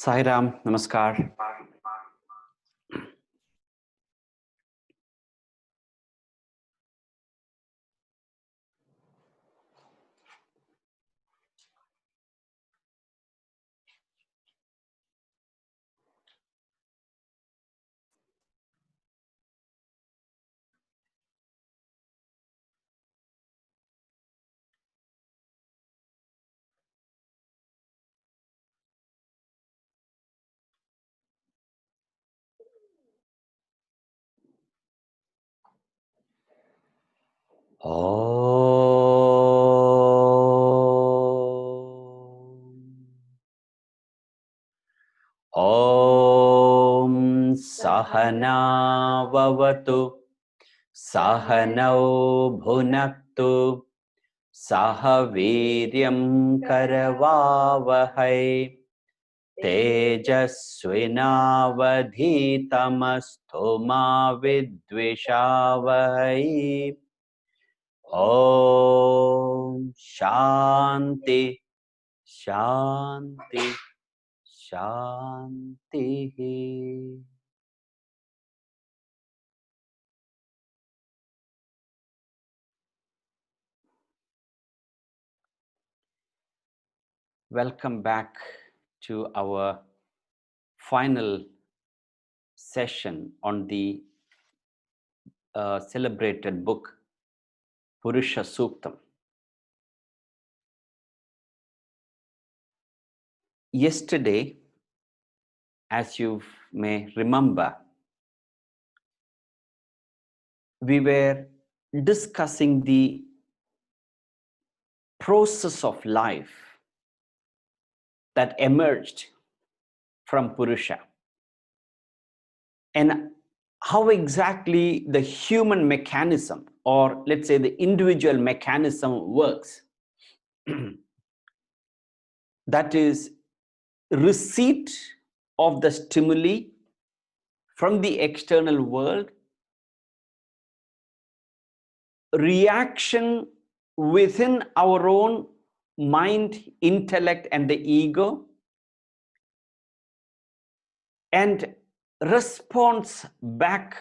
Sai Ram, Namaskar. Om Sahana Vavatu Sahanau Bhunaktu Sahaviryam Karavavahai Tejasvinavadhitamastu ma vidvishavahai. Om Shanti Shanti Shanti. Welcome back to our final session on the celebrated book PURUSA SUKTAM. Yesterday, as you may remember, we were discussing the process of life that emerged from Purusha and how exactly the human mechanism, or let's say the individual mechanism, works. That is, receipt of the stimuli from the external world, reaction within our own mind, intellect, and the ego, and response back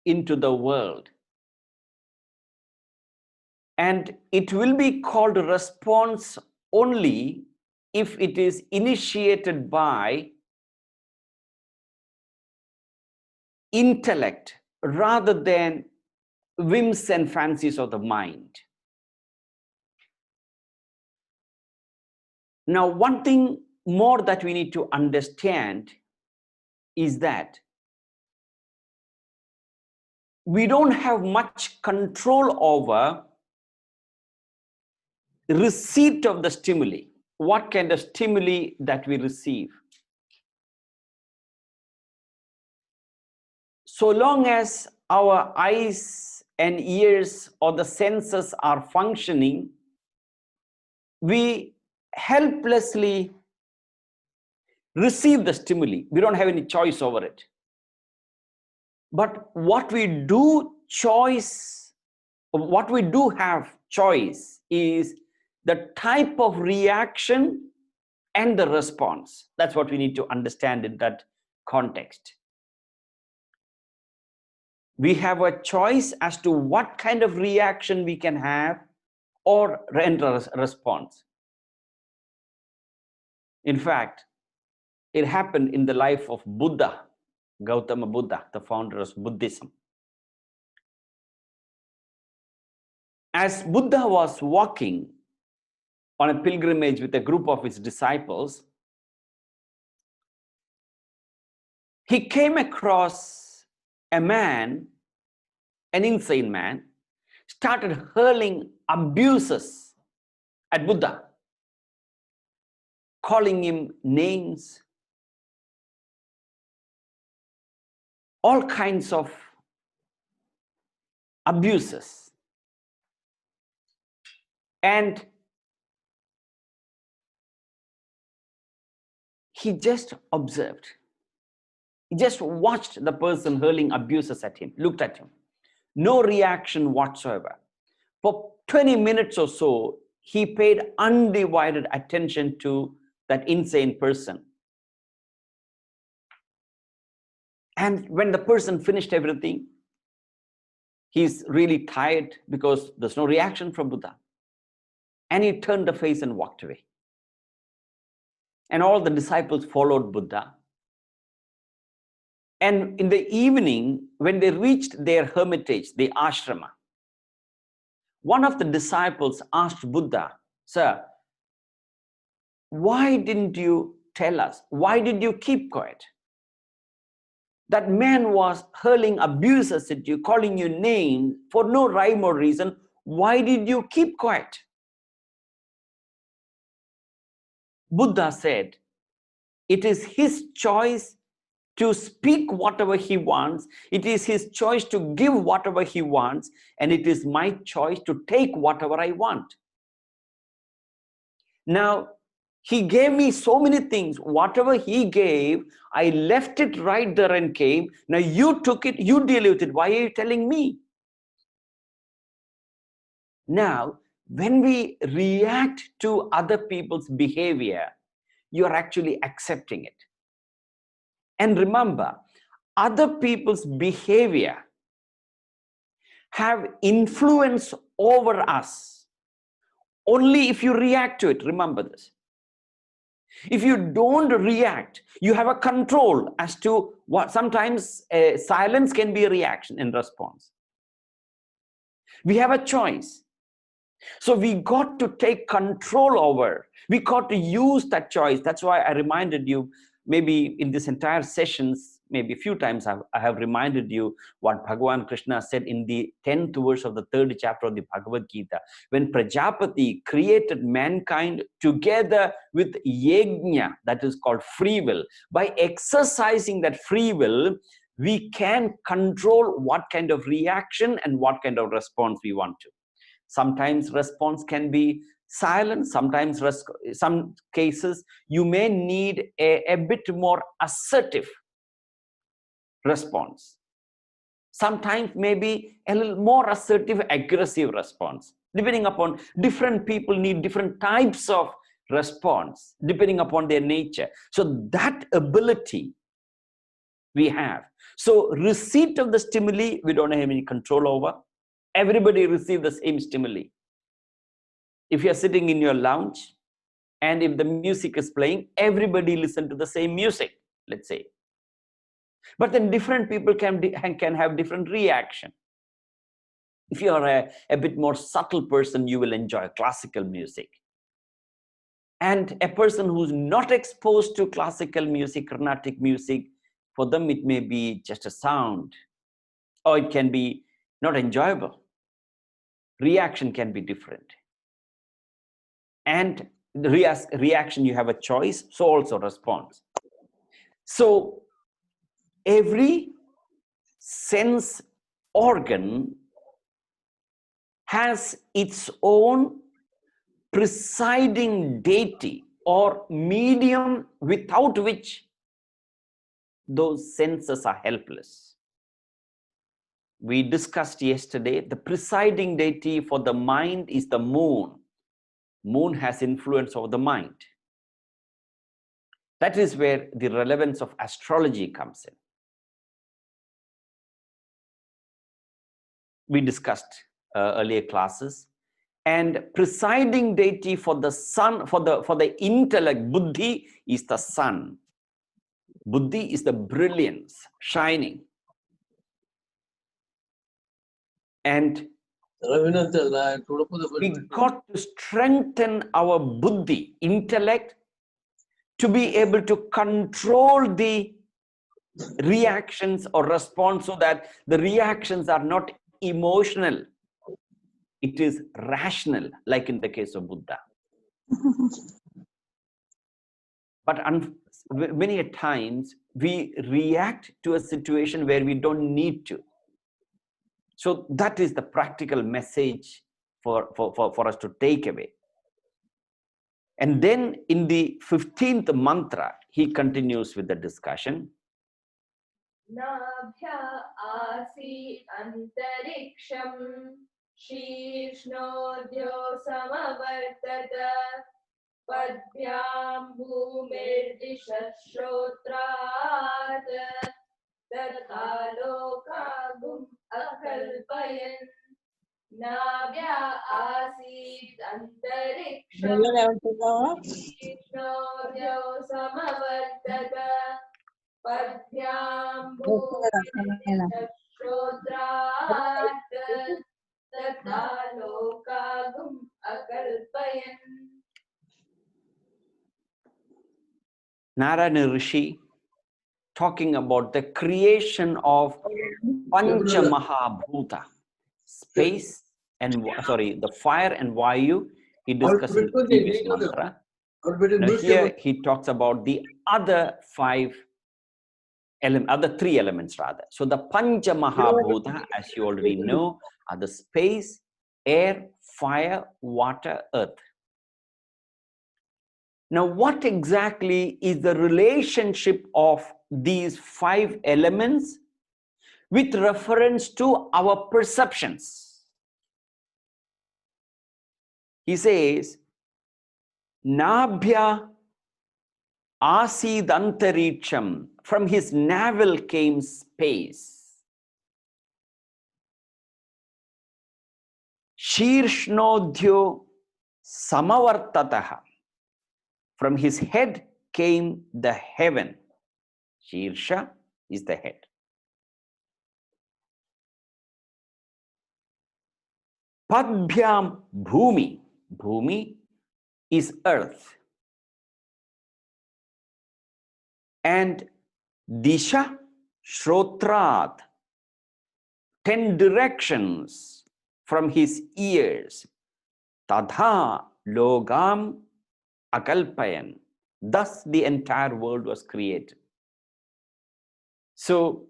into the world. And it will be called response only if it is initiated by intellect rather than whims and fancies of the mind. Now, one thing more that we need to understand is that we don't have much control over receipt of the stimuli, what kind of stimuli that we receive. So long as our eyes and ears or the senses are functioning, we helplessly receive the stimuli. We don't have any choice over it. But what we do have choice is the type of reaction and the response. That's what we need to understand in that context. We have a choice as to what kind of reaction we can have or render a response. In fact, it happened in the life of Buddha, Gautama Buddha, the founder of Buddhism. As Buddha was walking on a pilgrimage with a group of his disciples, he came across a man, an insane man, started hurling abuses at Buddha, calling him names, all kinds of abuses. And he just observed. He just watched the person hurling abuses at him, looked at him. No reaction whatsoever. For 20 minutes or so, he paid undivided attention to that insane person. And when the person finished everything, he's really tired because there's no reaction from Buddha. And he turned the face and walked away. And all the disciples followed Buddha. And in the evening, when they reached their hermitage, the ashrama, one of the disciples asked Buddha, "Sir, why didn't you tell us? Why did you keep quiet? That man was hurling abuses at you, calling you names for no rhyme or reason. Why did you keep quiet?" Buddha said, "It is his choice to speak whatever he wants. It is his choice to give whatever he wants. And it is my choice to take whatever I want. Now, he gave me so many things. Whatever he gave, I left it right there and came. Now you took it, you deal with it. Why are you telling me?" Now, when we react to other people's behavior, you are actually accepting it. And remember, other people's behavior have influence over us only if you react to it. Remember this. If you don't react, you have a control as to what. Sometimes silence can be a reaction in response. We have a choice. So we got to take control over. We got to use that choice. That's why I reminded you, maybe in this entire sessions, maybe a few times I have reminded you what Bhagavan Krishna said in the 10th verse of the 3rd chapter of the Bhagavad Gita. When Prajapati created mankind together with yajna, that is called free will, by exercising that free will, we can control what kind of reaction and what kind of response we want to. Sometimes response can be silent. Sometimes, some cases, you may need a bit more assertive response. Sometimes maybe a little more assertive, aggressive response. Depending upon, different people need different types of response, depending upon their nature. So that ability we have. So receipt of the stimuli, we don't have any control over. Everybody receive the same stimuli. If you're sitting in your lounge and if the music is playing, everybody listen to the same music, let's say. But then different people can have different reaction. If you are a bit more subtle person, you will enjoy classical music. And a person who's not exposed to classical music, Carnatic music, for them it may be just a sound, or it can be not enjoyable. Reaction can be different. And the reaction, you have a choice, so also response. So every sense organ has its own presiding deity or medium without which those senses are helpless. We discussed yesterday, the presiding deity for the mind is the moon. Moon has influence over the mind. That is where the relevance of astrology comes in. We discussed earlier classes. And presiding deity for the sun, for the intellect, buddhi, is the sun. Buddhi is the brilliance, shining. And we got to strengthen our buddhi, intellect, to be able to control the reactions or response, so that the reactions are not emotional. It is rational, like in the case of Buddha. But many a times we react to a situation where we don't need to. So that is the practical message for us to take away. And then in the 15th mantra, he continues with the discussion. Nabhya asi antariksham shiršnodyo samavartata padbhyam bhumirdishashotrat तथा लोकागुम् अकल्पयन् नाभ्या आसीत् अन्तरिक्षम् शीर्ष्णोऽर्जौ समवर्तत पद्भ्यां भूमिश्रोत्रात् तथा लोकागुम् अकल्पयन्. Narayana Rishi talking about the creation of Pancha Mahabhuta, space and the fire and Vayu. He discussed in the previous mantra. Now here he talks about the other other three elements rather. So the Pancha Mahabhuta, as you already know, are the space, air, fire, water, earth. Now, what exactly is the relationship of these 5 elements with reference to our perceptions? He says, Nabhya Asidantaricham, from his navel came space. Shirshnodhyo Samavartataha, from his head came the heaven. Shirsha is the head. Padbhyam Bhumi. Bhumi is earth. And Disha Shrotrat, 10 directions from his ears. Tadha Logam Akalpayan. Thus the entire world was created. So,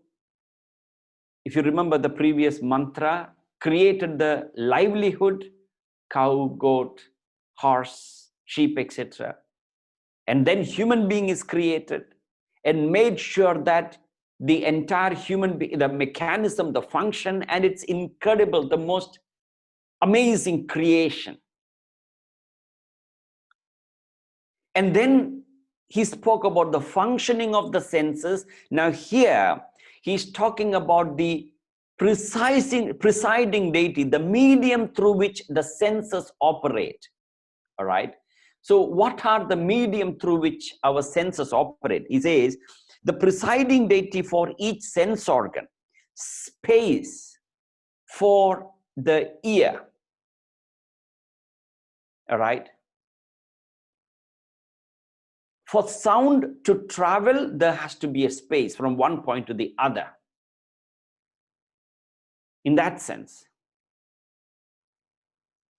if you remember the previous mantra, created the livelihood, cow, goat, horse, sheep, etc. And then human being is created and made sure that the entire the mechanism, the function, and it's incredible, the most amazing creation. And then he spoke about the functioning of the senses. Now here, he's talking about the presiding deity, the medium through which the senses operate. All right. So what are the medium through which our senses operate? He says, the presiding deity for each sense organ, space for the ear. All right. For sound to travel, there has to be a space from one point to the other. In that sense.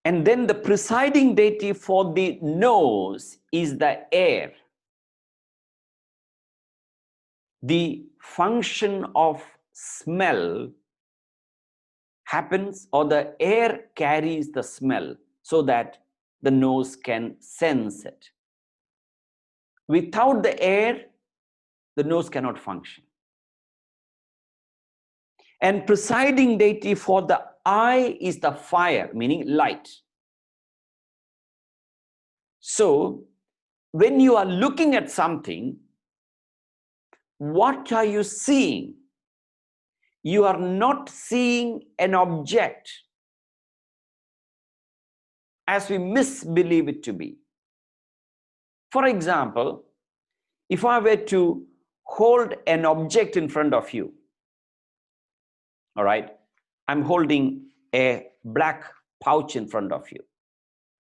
And then the presiding deity for the nose is the air. The function of smell happens, or the air carries the smell so that the nose can sense it. Without the air, the nose cannot function. And presiding deity for the eye is the fire, meaning light. So, when you are looking at something, what are you seeing? You are not seeing an object as we misbelieve it to be. For example, if I were to hold an object in front of you, all right, I'm holding a black pouch in front of you,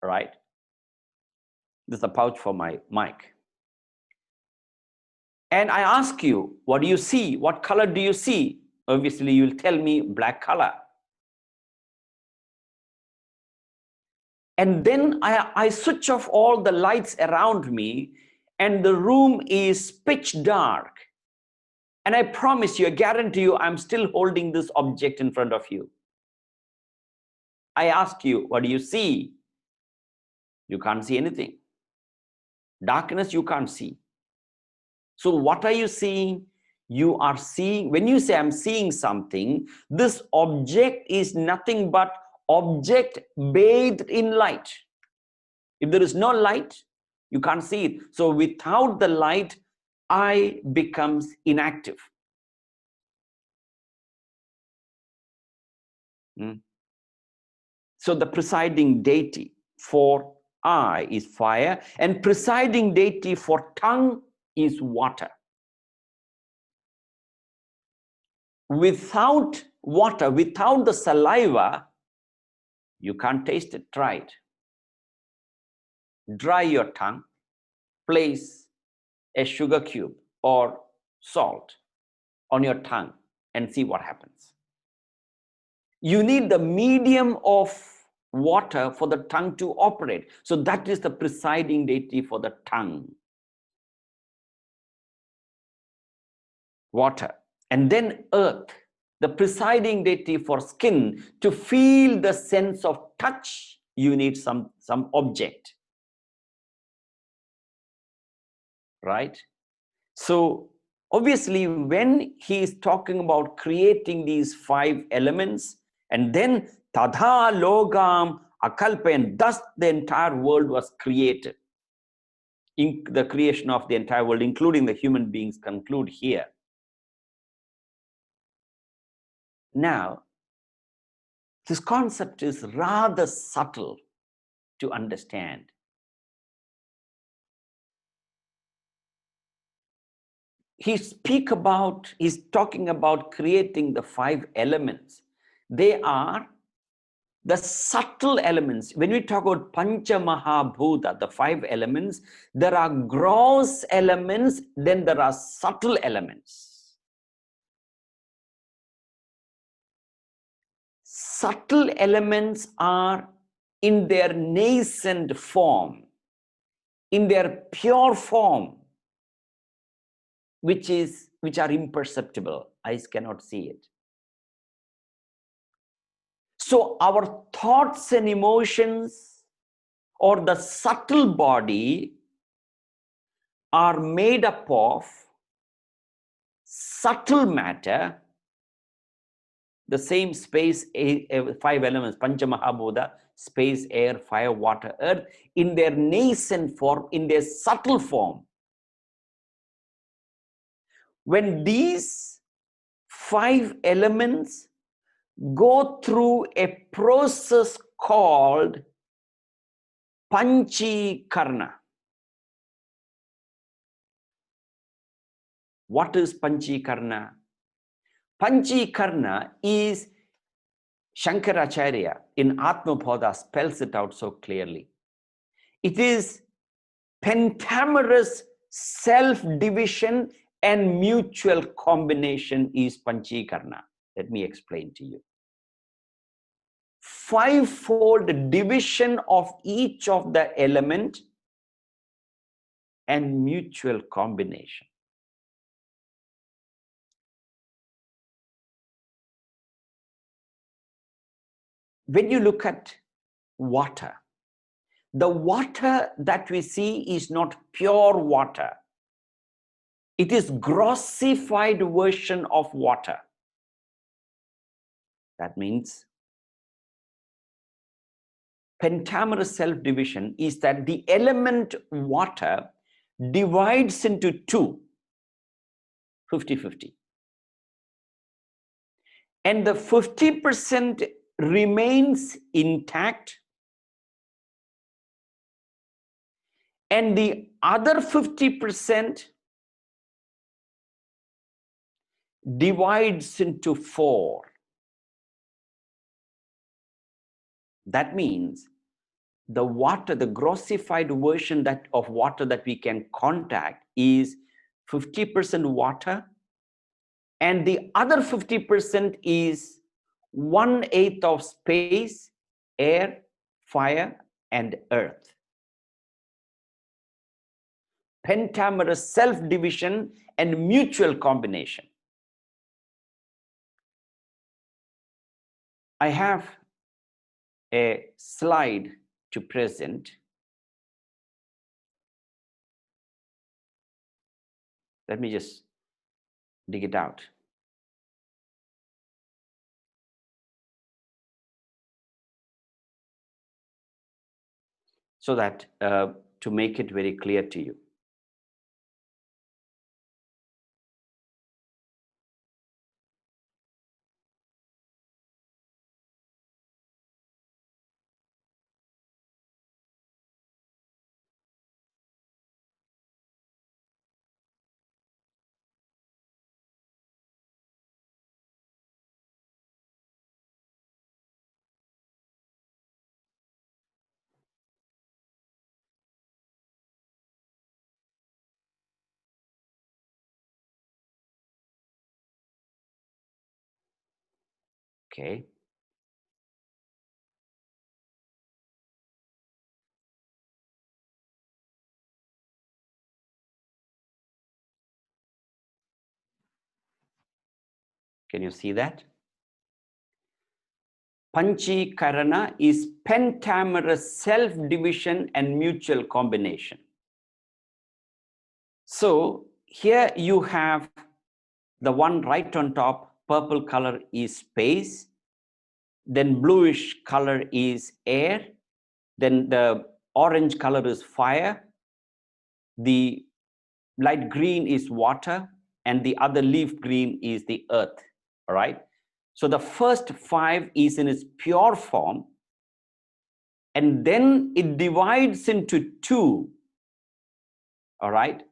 all right? This is a pouch for my mic. And I ask you, what do you see? What color do you see? Obviously, you'll tell me black color. And then I switch off all the lights around me and the room is pitch dark. And I promise you, I guarantee you, I'm still holding this object in front of you. I ask you, what do you see? You can't see anything. Darkness, you can't see. So what are you seeing? You are seeing, when you say I'm seeing something, this object is nothing but object bathed in light. If there is no light, you can't see it. So without the light, eye becomes inactive. Mm. So the presiding deity for eye is fire, and presiding deity for tongue is water. Without water, without the saliva, you can't taste it. Try it. Dry your tongue, place a sugar cube or salt on your tongue and see what happens. You need the medium of water for the tongue to operate. So that is the presiding deity for the tongue. Water. And then earth, the presiding deity for skin. To feel the sense of touch, you need some object. Right? So obviously, when he is talking about creating these 5 elements, and then tadha logam akalpayan, thus the entire world was created. In the creation of the entire world, including the human beings, conclude here. Now, this concept is rather subtle to understand. He's talking about creating the 5 elements. They are the subtle elements. When we talk about Pancha Mahabhuta, the 5 elements, there are gross elements, then there are subtle elements. Subtle elements are in their nascent form, in their pure form, which are imperceptible. Eyes cannot see it. So our thoughts and emotions, or the subtle body, are made up of subtle matter, the same space, 5 elements, Pancha Mahabhuta, space, air, fire, water, earth, in their nascent form, in their subtle form. When these 5 elements go through a process called Panchikarna. What is Panchikarna? Panchikarna is, Shankaracharya in Atmabodha spells it out so clearly. It is pentamerous self-division and mutual combination is Panchikarna. Let me explain to you. 5-fold division of each of the element and mutual combination. When you look at water, the water that we see is not pure water. It is grossified version of water. That means pentamerous self-division is that the element water divides into 2, 50-50. And the 50% remains intact, and the other 50% divides into 4. That means the water, the grossified version of water that we can contact is 50% water, and the other 50% is 1/8 of space, air, fire, and earth. Pentamerous self-division and mutual combination. I have a slide to present. Let me just dig it out. So that to make it very clear to you. Okay. Can you see that? Panchikarana is pentamerous self-division and mutual combination. So here you have the one right on top, purple color is space, then bluish color is air, then the orange color is fire, the light green is water, and the other leaf green is the earth. All right. So the first 5 is in its pure form, and then it divides into 2. All right.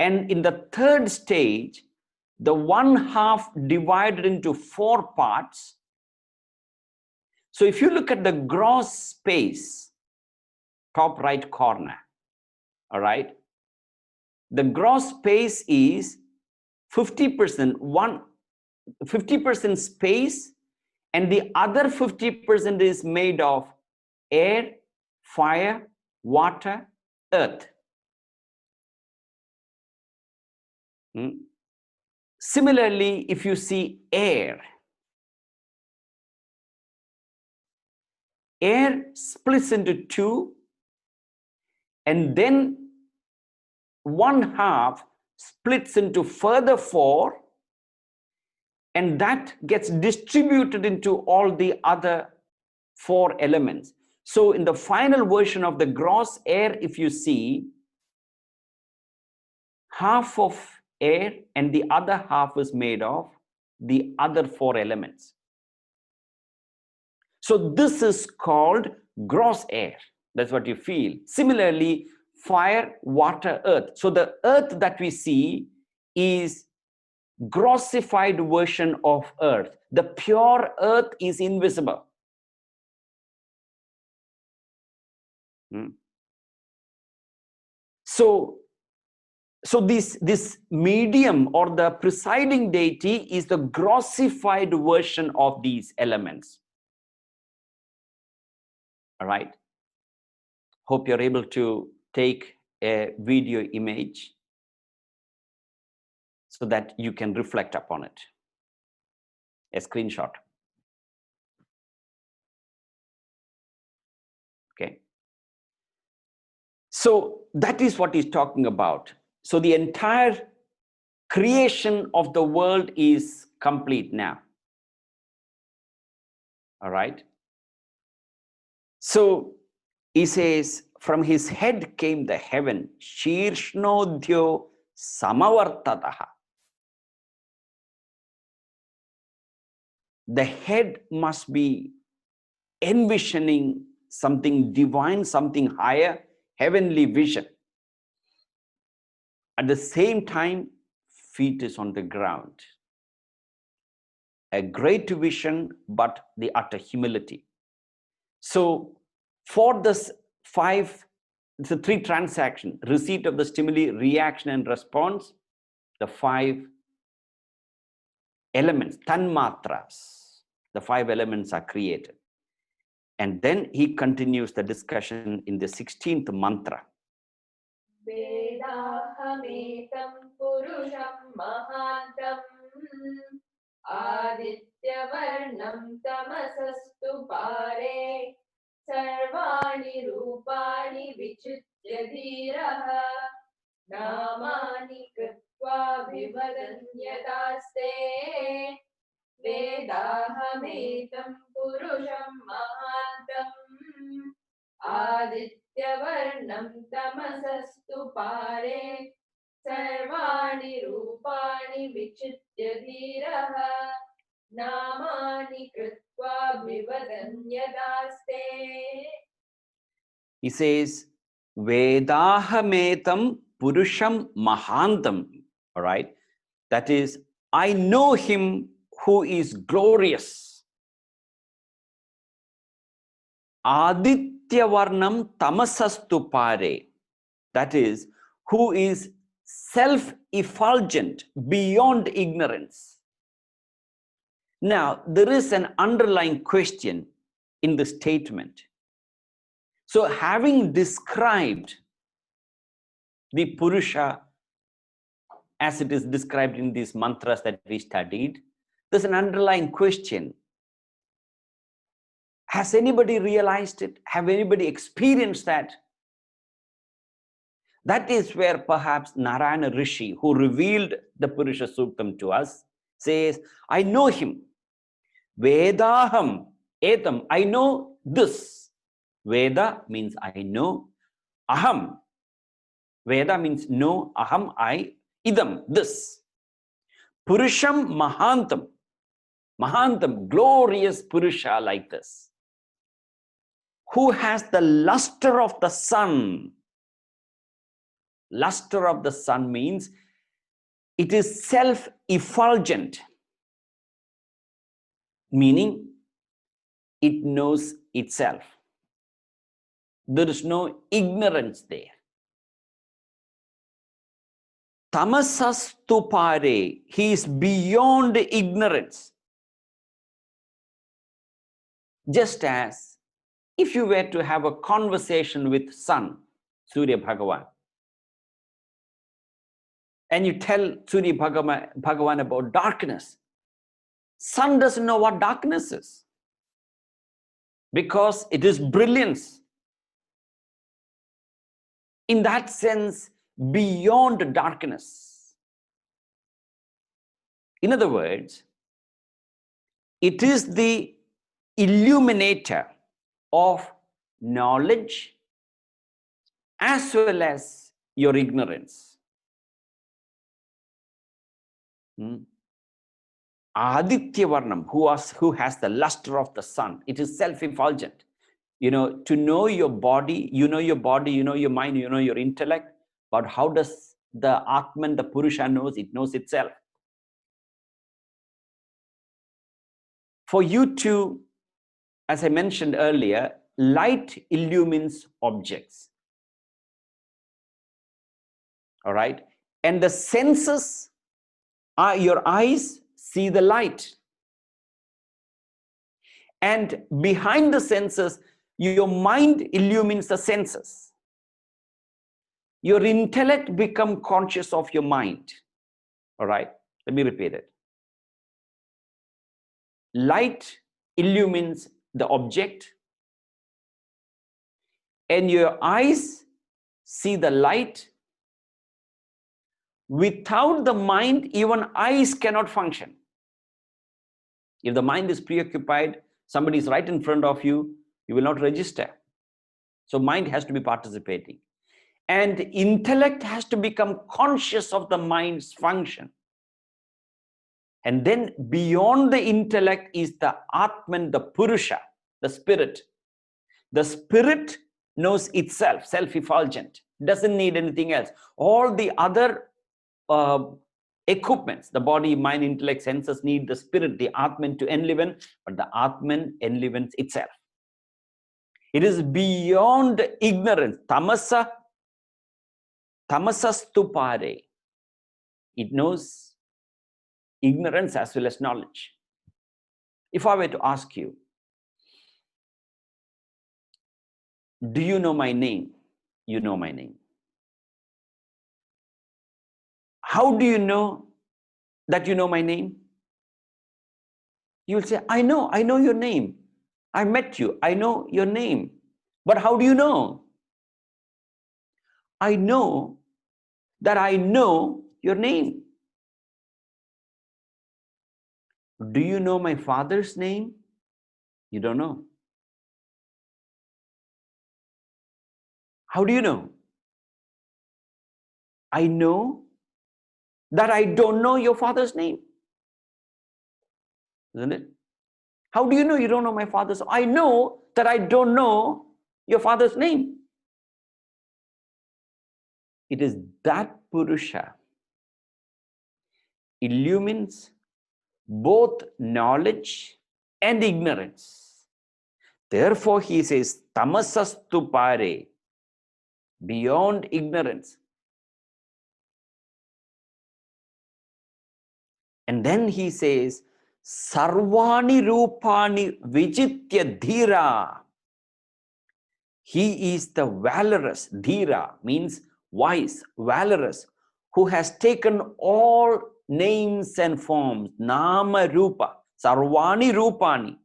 And in the third stage, the 1/2 divided into 4 parts. So if you look at the gross space, top right corner, all right, the gross space is 50%, 50% space, and the other 50% is made of air, fire, water, earth. Similarly, if you see air splits into 2, and then 1/2 splits into further 4, and that gets distributed into all the other 4 elements. So in the final version of the gross air, if you see, half of air and the other half is made of the other 4 elements. So this is called gross air. That's what you feel. Similarly, fire, water, earth. So the earth that we see is grossified version of earth. The pure earth is invisible. So this medium or the presiding deity is the grossified version of these elements. All right. Hope you're able to take a video image so that you can reflect upon it. A screenshot. Okay. So that is what he's talking about. So the entire creation of the world is complete now. All right. So he says, from his head came the heaven, Shirshnodhyo Samavartataha. The head must be envisioning something divine, something higher, heavenly vision. At the same time, feet is on the ground. A great vision, but the utter humility. So for this 5, it's a 3 transaction: receipt of the stimuli, reaction and response, the 5 elements, tanmatras, the 5 elements are created. And then he continues the discussion in the 16th mantra. Vedahametam purusham mahantam adityavarnam tamasastu pare sarvani rupani vichitya dhiraha namani kritva vivadanyadaste Vedahametam purusham mahantam Adityavarnam tamasastu pare Sarvani rupani vichitya dhiraha Namani kritva vivadanyadaste. He says, Vedahametam purusham mahantam. All right. That is, I know him who is glorious. Adityavarnam tamasastu pare. That is, who is self-effulgent, beyond ignorance. Now, there is an underlying question in the statement. So, having described the Purusha as it is described in these mantras that we studied, there's an underlying question. Has anybody realized it? Have anybody experienced that? That is where perhaps Narayana Rishi, who revealed the Purusha Suktam to us, says, I know him. Vedaham, etam, I know this. Veda means I know. Aham, Veda means know. Aham, I. Idam, this. Purusham Mahantam. Mahantam, glorious Purusha like this. Who has the luster of the sun. Luster of the sun means it is self-effulgent, meaning it knows itself. There is no ignorance there. Tamasastupare, he is beyond ignorance. Just as if you were to have a conversation with sun, Surya Bhagavan, and you tell Surya Bhagavan about darkness, sun doesn't know what darkness is because it is brilliance. In that sense, beyond darkness. In other words, it is the illuminator of knowledge as well as your ignorance. Aditya Varnam, who has the luster of the sun, it is self-effulgent. You know, to know your body, you know your body, you know your mind, you know your intellect, but how does the Atman, the Purusha knows? It knows itself. For you to, as I mentioned earlier, light illumines objects. All right. And the senses are, your eyes see the light. And behind the senses, your mind illumines the senses. Your intellect becomes conscious of your mind. All right. Let me repeat it. Light illumines the object, and your eyes see the light. Without the mind, even eyes cannot function. If the mind is preoccupied, somebody is right in front of you, you will not register. So mind has to be participating. And intellect has to become conscious of the mind's function. And then beyond the intellect is the Atman, the Purusha, the spirit. The spirit knows itself, self-effulgent, doesn't need anything else. All the other equipments, the body, mind, intellect, senses need the spirit, the Atman to enliven, but the Atman enlivens itself. It is beyond ignorance. Tamasastupare. It knows ignorance as well as knowledge. If I were to ask you, do you know my name? You know my name. How do you know that you know my name? You will say, I know your name. I met you, I know your name. But how do you know? I know that I know your name. Do you know my father's name? You don't know. How do you know? I know that I don't know your father's name. Isn't it? How do you know you don't know my father's? I know that I don't know your father's name. It is that Purusha illumines both knowledge and ignorance. Therefore, he says, tamasastupare, beyond ignorance. And then he says, Sarvani Rupani Vijitya Dhira. He is the valorous. Dhira means wise, valorous, who has taken all names and forms. Nama Rupa. Sarvani Rupani.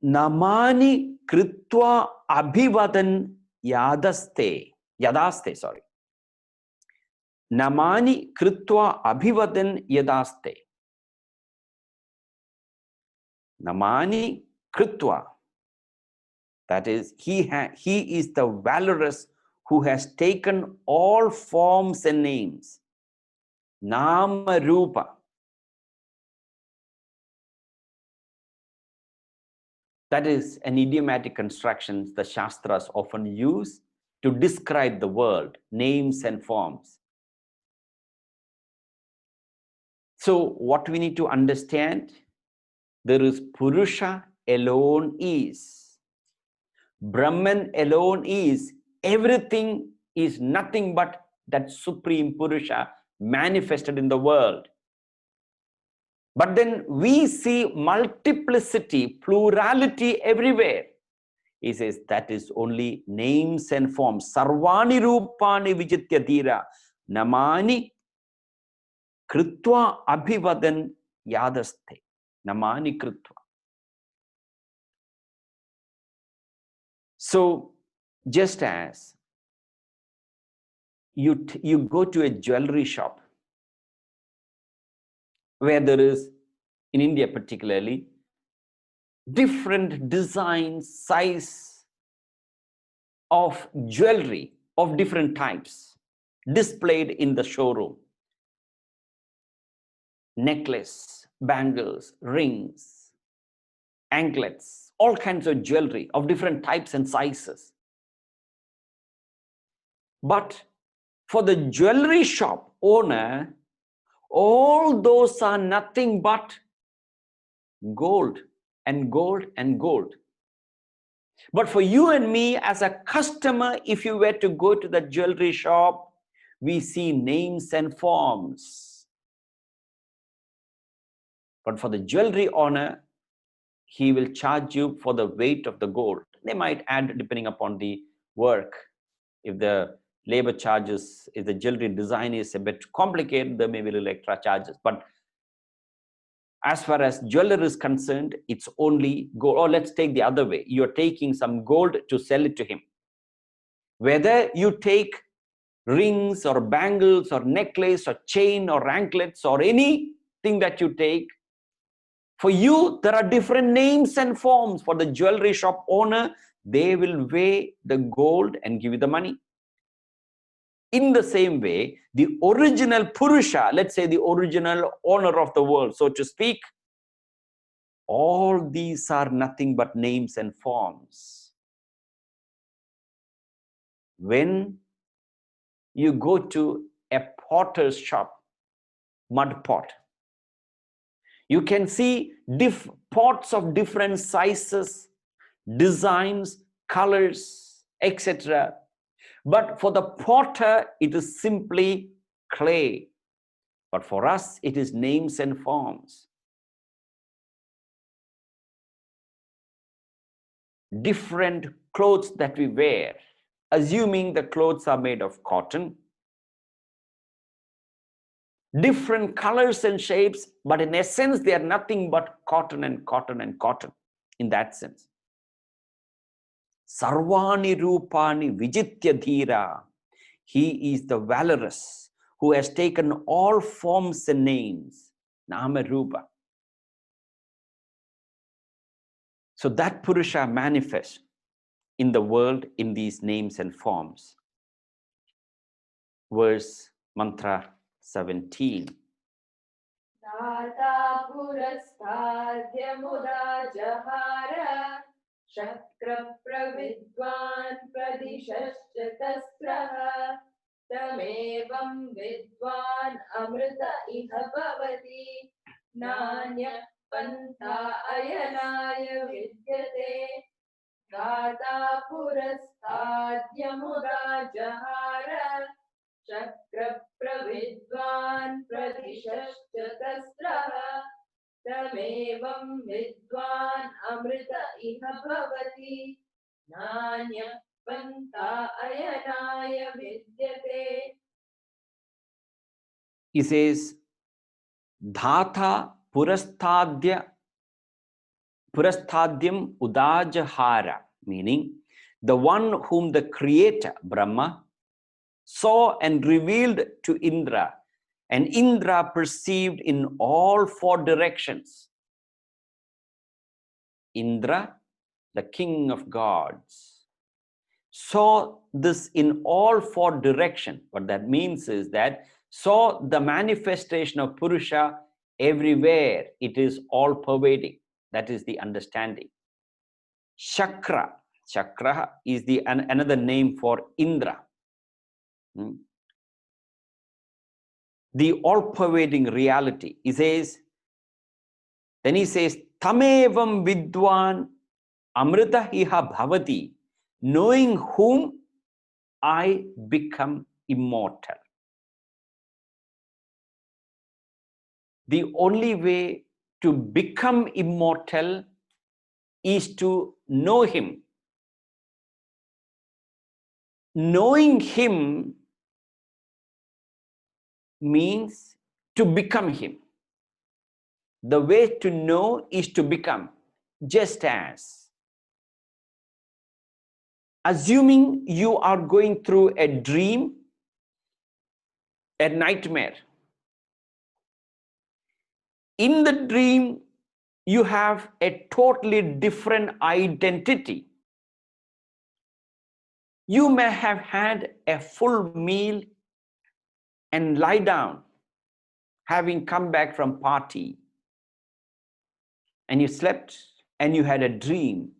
Namani Kritva Abhivadan Yadaste, sorry. Namani Kritva Abhivadan Yadaste. Namani Kritva. That is, he is the valorous who has taken all forms and names. Nama Rupa. That is an idiomatic construction the Shastras often use to describe the world, names and forms. So what we need to understand, there is Purusha alone is. Brahman alone is. Everything is nothing but that Supreme Purusha manifested in the world. But then we see multiplicity, plurality everywhere. He says that is only names and forms. Sarvani Rupani Vijitya Dhira Namani Kritva Abhivadan Yadaste. Namani Kritva. So just as you go to a jewelry shop where there is, in India particularly, different designs, size of jewelry of different types displayed in the showroom. Necklace, bangles, rings, anklets, all kinds of jewelry of different types and sizes. But for the jewelry shop owner, all those are nothing but gold and gold and gold. But for you and me as a customer, if you were to go to the jewelry shop, we see names and forms. But for the jewelry owner, he will charge you for the weight of the gold. They might add depending upon the work. If the labor charges, if the jewelry design is a bit complicated, there may be little extra charges. But as far as jeweler is concerned, it's only gold. Or let's take the other way. You're taking some gold to sell it to him. Whether you take rings or bangles or necklace or chain or anklets or anything that you take, for you, there are different names and forms. For the jewelry shop owner, they will weigh the gold and give you the money. In the same way, the original Purusha, let's say the original owner of the world, so to speak, all these are nothing but names and forms. When you go to a potter's shop, mud pot, you can see pots of different sizes, designs, colors, etc. But for the potter, it is simply clay. But for us, it is names and forms. Different clothes that we wear, assuming the clothes are made of cotton, different colors and shapes, but in essence, they are nothing but cotton and cotton and cotton in that sense. Sarvani Rupani Vijitya Dhira. He is the valorous who has taken all forms and names. Nama Rupa. So that Purusha manifests in the world in these names and forms. Verse mantra 17. Data purastadhya muda jahara shakra pravidvan pradishascha tasraha tamevam vidvan amrita iha bhavati nanya pantha ayanaya vidyate Data purastadhya muda jahara शक्रप्रविद्वान् प्रदिशश्च तस्रः तमेवं विद्वान् अमृत इह भवति नान्यः पन्था अयनाय विद्यते. He says, Dhata purasthadyam udajahara, meaning the one whom the creator, Brahma, saw and revealed to Indra, and Indra perceived in all four directions. Indra, the king of gods, saw this in all four directions. What that means is that saw the manifestation of Purusha everywhere. It is all pervading. That is the understanding. Chakra. Chakra is the another name for Indra. The all-pervading reality. He says, Tamevam vidwan amrita iha bhavati, knowing whom I become immortal. The only way to become immortal is to know him. Knowing him means to become him. The way to know is to become. Just as, assuming you are going through a dream, a nightmare. In the dream, you have a totally different identity. You may have had a full meal and lie down, having come back from party. And you slept and you had a dream.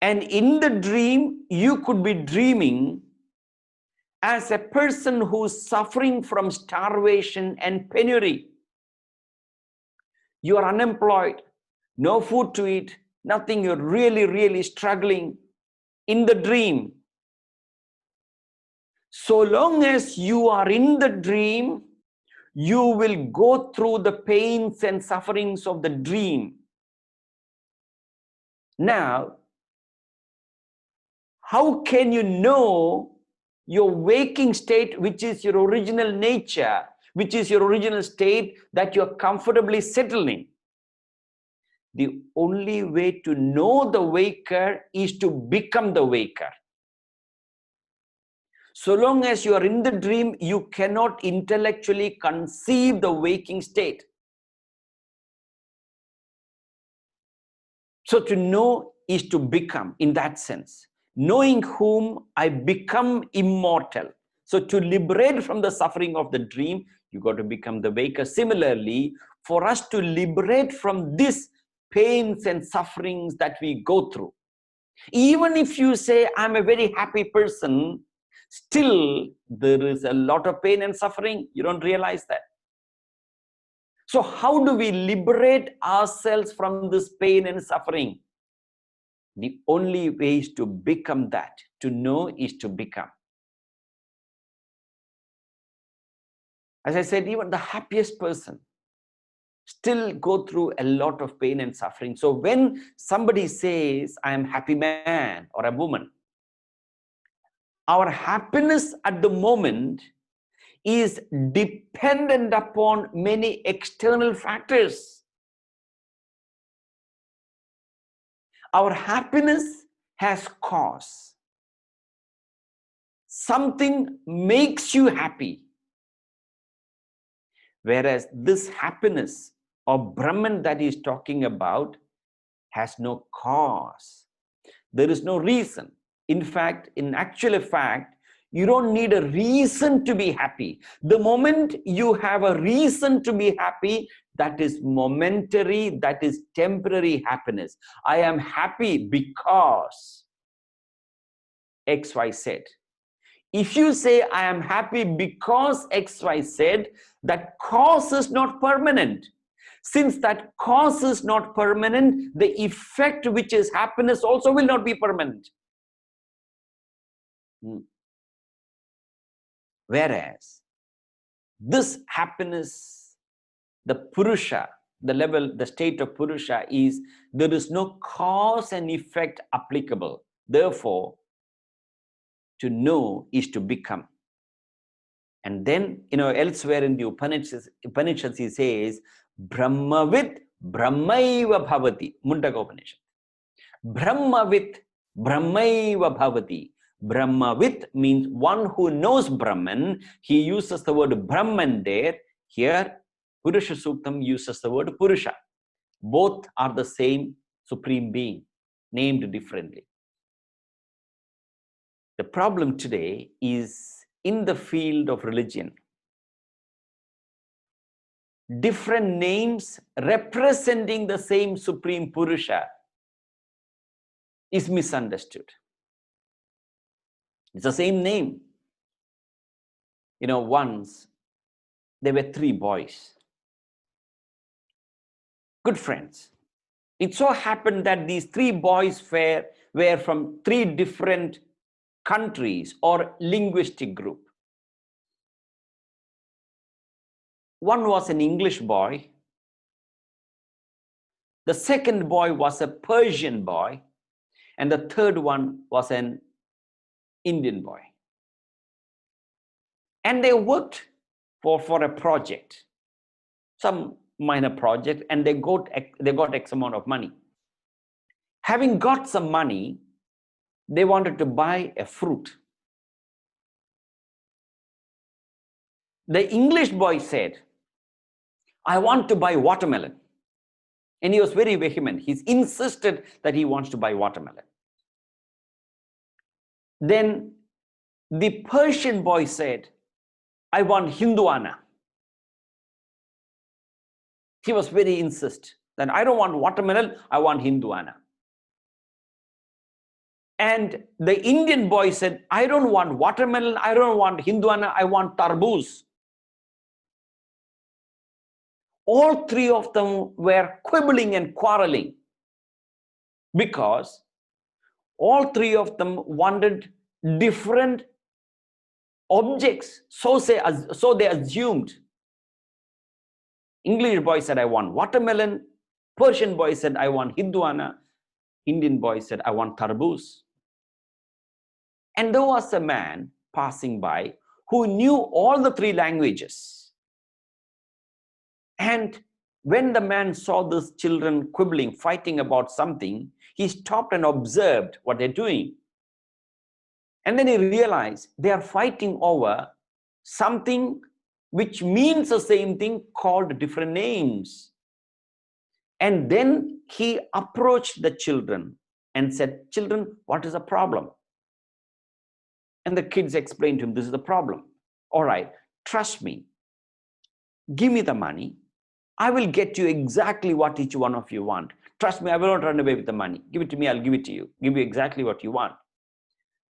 And in the dream, you could be dreaming as a person who's suffering from starvation and penury. You are unemployed, no food to eat, nothing, you're really, really struggling in the dream. So long as you are in the dream, you will go through the pains and sufferings of the dream. Now, how can you know your waking state, which is your original nature, which is your original state that you're comfortably settling? The only way to know the waker is to become the waker. So long as you are in the dream, you cannot intellectually conceive the waking state. So to know is to become in that sense. Knowing whom I become immortal. So to liberate from the suffering of the dream, you got to become the waker. Similarly, for us to liberate from this pains and sufferings that we go through, even if you say, I'm a very happy person, still there is a lot of pain and suffering. You don't realize that. So how do we liberate ourselves from this pain and suffering? The only way is to become that. To know is to become. As I said, even the happiest person still go through a lot of pain and suffering. So when somebody says, I am a happy man or a woman, our happiness at the moment is dependent upon many external factors. Our happiness has cause. Something makes you happy. Whereas this happiness of Brahman that he is talking about has no cause. There is no reason. In fact, in actual fact, you don't need a reason to be happy. The moment you have a reason to be happy, that is momentary, that is temporary happiness. I am happy because X, Y, Z. If you say, I am happy because X, Y, Z, that cause is not permanent. Since that cause is not permanent, the effect, which is happiness, also will not be permanent. Whereas this happiness, the Purusha, the level, the state of Purusha is there is no cause and effect applicable. Therefore, to know is to become. And then, elsewhere in the Upanishads he says, Brahmavit Brahmaiva Bhavati, Mundaka Upanishad. Brahmavit Brahmaiva Bhavati. Brahmavit means one who knows Brahman. He uses the word Brahman there. Here, Purusha Suktam uses the word Purusha. Both are the same supreme being, named differently. The problem today is in the field of religion. Different names representing the same supreme Purusha is misunderstood. It's the same name. Once there were 3 boys, good friends. It so happened that these 3 boys were from 3 different countries or linguistic group. One was an English boy. The second boy was a Persian boy. And the third one was an Indian boy. And they worked for a project, some minor project, and they got X amount of money. Having got some money, they wanted to buy a fruit. The English boy said, I want to buy watermelon. And he was very vehement. He insisted that he wants to buy watermelon. Then the Persian boy said, I want Hinduana. He was very insistent that I don't want watermelon, I want Hinduana. And the Indian boy said, I don't want watermelon, I don't want Hinduana, I want tarboos. All 3 of them were quibbling and quarreling because all 3 of them wanted different objects. So they assumed. English boy said, I want watermelon. Persian boy said, I want Hinduana. Indian boy said, I want tarboos. And there was a man passing by who knew all the 3 languages. And when the man saw these children quibbling, fighting about something, he stopped and observed what they're doing. And then he realized they are fighting over something which means the same thing called different names. And then he approached the children and said, children, what is the problem? And the kids explained to him, this is the problem. All right, trust me. Give me the money. I will get you exactly what each one of you want. Trust me, I will not run away with the money. Give it to me, I'll give it to you. Give you exactly what you want.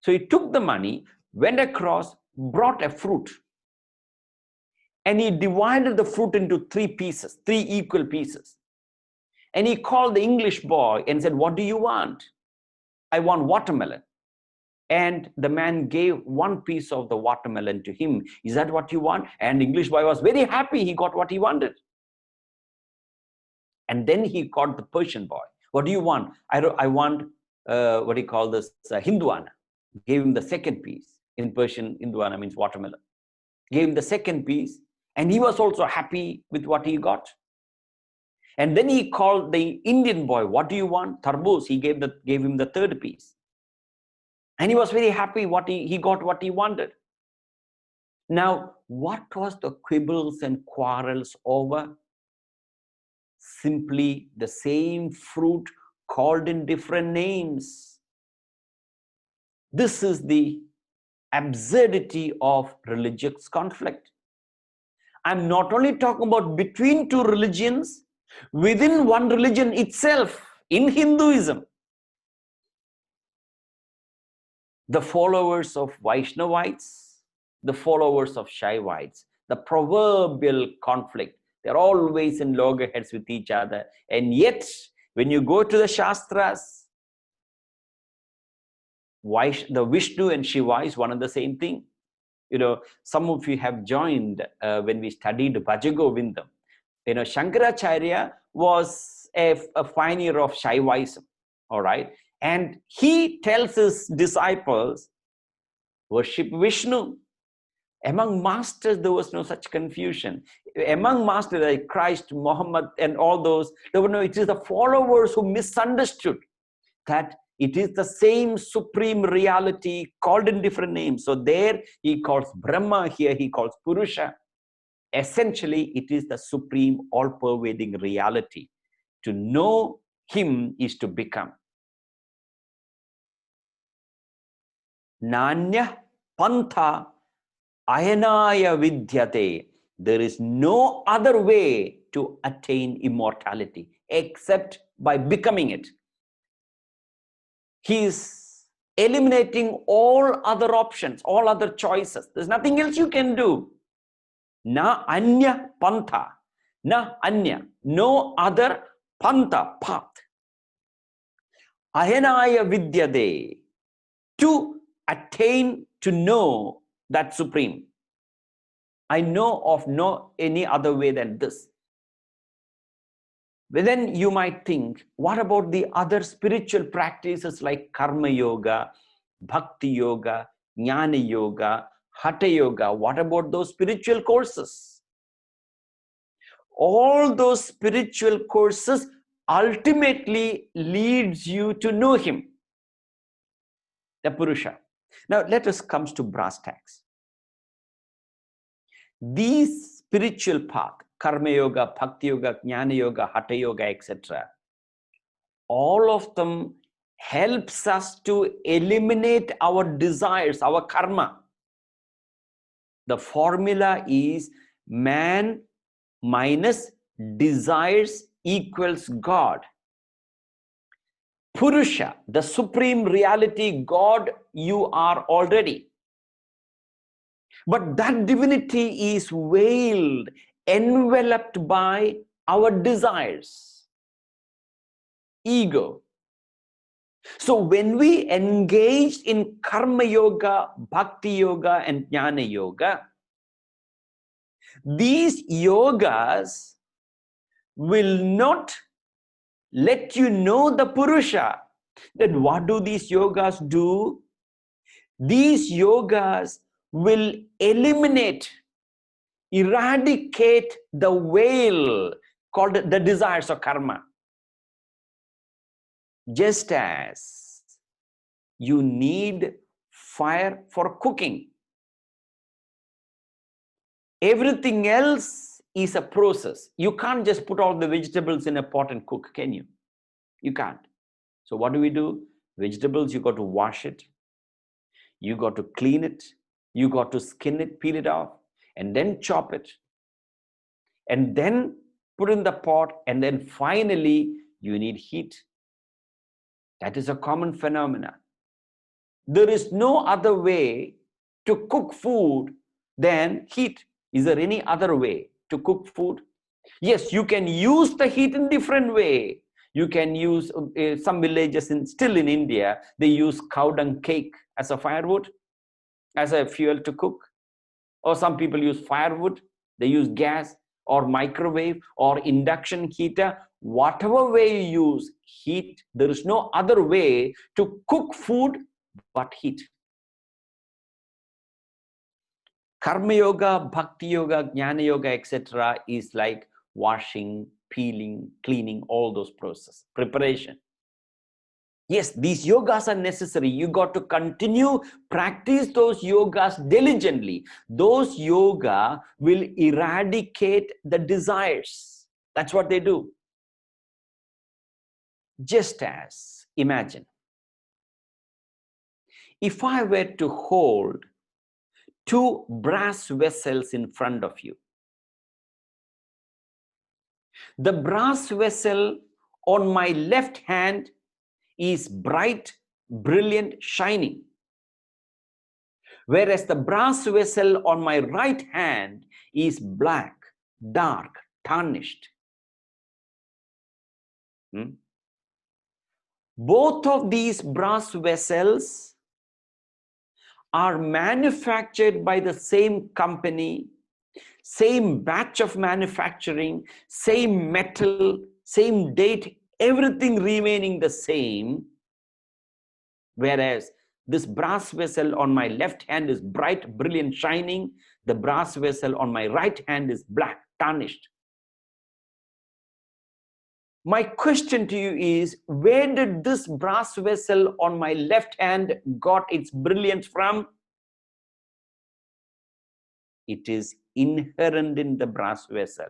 So he took the money, went across, brought a fruit. And he divided the fruit into 3 pieces, 3 equal pieces. And he called the English boy and said, what do you want? I want watermelon. And the man gave 1 piece of the watermelon to him. Is that what you want? And the English boy was very happy. He got what he wanted. And then he called the Persian boy. What do you want? I want, what do you call this, Hinduana. Gave him the 2nd piece. In Persian, Hinduana means watermelon. Gave him the 2nd piece. And he was also happy with what he got. And then he called the Indian boy. What do you want? Tarboos. He gave him the 3rd piece. And he was very happy he got what he wanted. Now, what was the quibbles and quarrels over? Simply the same fruit called in different names. This is the absurdity of religious conflict. I'm not only talking about between 2 religions, within one religion itself, in Hinduism. The followers of Vaishnavites, the followers of Shaivites, the proverbial conflict. They're always in loggerheads with each other. And yet, when you go to the Shastras, the Vishnu and Shiva is one and the same thing. Some of you have joined when we studied Bhajagovindam. Shankaracharya was a pioneer of Shaivism, all right? And he tells his disciples, worship Vishnu. Among masters, there was no such confusion. Among masters like Christ, Muhammad, and all those, there were no, it is the followers who misunderstood that it is the same supreme reality called in different names. So there he calls Brahma, here he calls Purusha. Essentially, it is the supreme all-pervading reality. To know him is to become. Nanya pantha ayanaya vidyate. There is no other way to attain immortality except by becoming it. He is eliminating all other options, all other choices. There's nothing else you can do. Na anya pantha. Na anya. No other pantha, path. Ayanaya vidyate. To attain, to know that supreme. I know of no any other way than this. But then you might think, what about the other spiritual practices like karma yoga, bhakti yoga, jnana yoga, hatha yoga? What about those spiritual courses? All those spiritual courses ultimately leads you to know him, the Purusha. Now let us come to brass tacks. These spiritual path, karma yoga, bhakti yoga, jnana yoga, hatha yoga, etc., all of them helps us to eliminate our desires, our karma. The formula is man minus desires equals God. Purusha, the supreme reality, God, you are already. But that divinity is veiled, enveloped by our desires, ego. So when we engage in karma yoga, bhakti yoga, and jnana yoga, these yogas will not let you know the Purusha. Then what do these yogas do? These yogas will eliminate, eradicate the veil called the desires of karma. Just as you need fire for cooking, everything else is a process. You can't just put all the vegetables in a pot and cook, can you? You can't. So what do? Vegetables, you got to wash it, you got to clean it, you got to skin it, peel it off, and then chop it, and then put in the pot, and then finally you need heat. That is a common phenomena. There is no other way to cook food than heat. Is there any other way to cook food? Yes, you can use the heat in different way. You can use some villages still in India, they use cow dung cake as a firewood, as a fuel to cook. Or some people use firewood, they use gas or microwave or induction heater. Whatever way you use heat, there is no other way to cook food but heat. Karma yoga, bhakti yoga, jnana yoga, etc. is like washing, peeling, cleaning, all those processes, preparation. Yes, these yogas are necessary. You got to continue, practice those yogas diligently. Those yoga will eradicate the desires. That's what they do. Just as, imagine, if I were to hold two brass vessels in front of you, the brass vessel on my left hand is bright, brilliant, shining. Whereas the brass vessel on my right hand is black, dark, tarnished. Both of these brass vessels are manufactured by the same company, same batch of manufacturing, same metal, same date, everything remaining the same. Whereas this brass vessel on my left hand is bright, brilliant, shining. The brass vessel on my right hand is black, tarnished. My question to you is, where did this brass vessel on my left hand got its brilliance from? It is inherent in the brass vessel.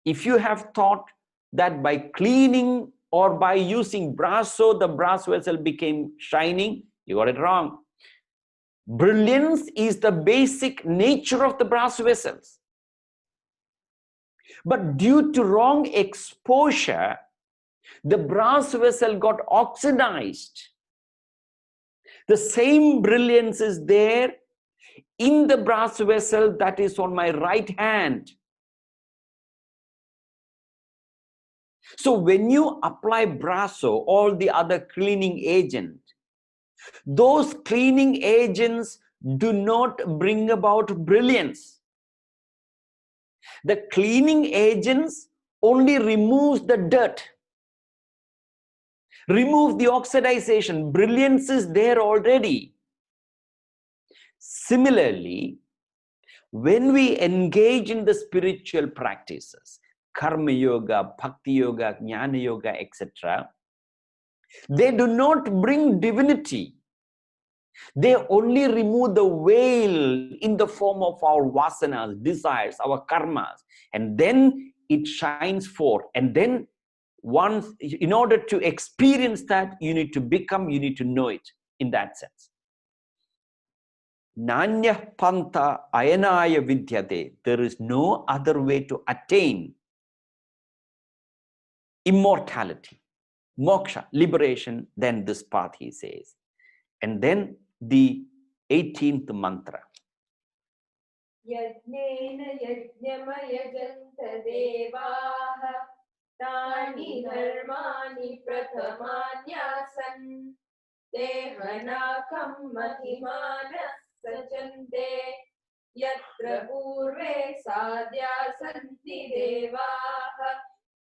If you have thought that by cleaning or by using brass, so the brass vessel became shining, you got it wrong. Brilliance is the basic nature of the brass vessels. But due to wrong exposure, the brass vessel got oxidized. The same brilliance is there in the brass vessel that is on my right hand. So when you apply Brasso, all the other cleaning agent, those cleaning agents do not bring about brilliance. The cleaning agents only removes the dirt, remove the oxidization. Brilliance is there already. Similarly, when we engage in the spiritual practices, karma yoga, bhakti yoga, jnana yoga, etc., they do not bring divinity. They only remove the veil in the form of our vasanas, desires, our karmas, and then it shines forth. And then once, in order to experience that, you need to become, you need to know it in that sense. Nanya panta ayanaya vidyate. There is no other way to attain immortality, moksha, liberation, than this path, he says. And then the 18th mantra. Yajnena yajnamaya janta devaha tani dharmani prathamanyasan dehanakam mahimanas sajante yatra purve sadhya santi devaha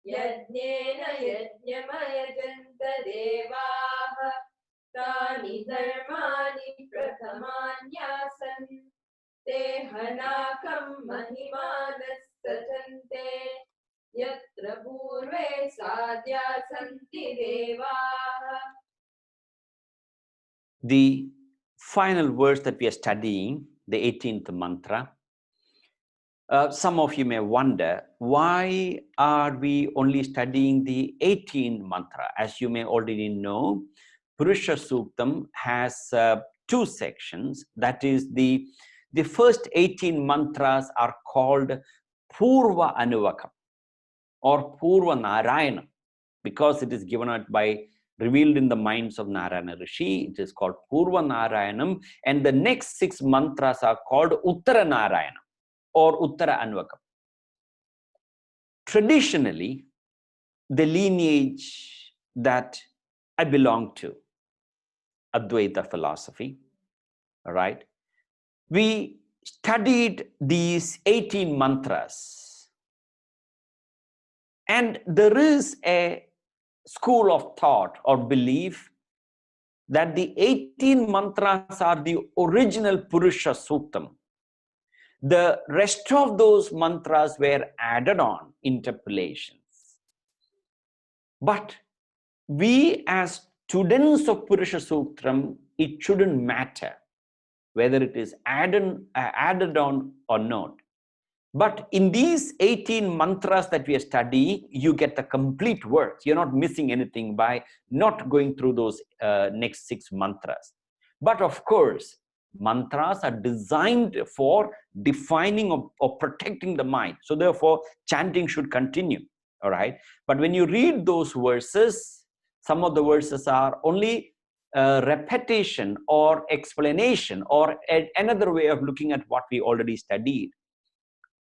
yajnena yajnamaya janta devaha tani dharmani prathamanyasan dehanakam mahimanas sajante yatra purve sadhya santi devaha. The final verse that we are studying, the 18th mantra. Some of you may wonder, why are we only studying the 18th mantra? As you may already know, Purusha Suktam has two sections. That is, the first 18 mantras are called Purva Anuvakam or Purva Narayana, because it is given out by, revealed in the minds of Narayana Rishi. It is called Purva Narayanam, and the next 6 mantras are called Uttara Narayana or Uttara Anvakam. Traditionally, the lineage that I belong to, Advaita philosophy, all right, we studied these 18 mantras, and there is a school of thought or belief that the 18 mantras are the original Purusha Suktam. The rest of those mantras were added on interpolations. But we as students of Purusha Suktam, it shouldn't matter whether it is added on or not. But in these 18 mantras that we are studying, you get the complete words. You're not missing anything by not going through those next 6 mantras. But of course, mantras are designed for defining or protecting the mind. So therefore, chanting should continue. All right. But when you read those verses, some of the verses are only repetition or explanation or another way of looking at what we already studied.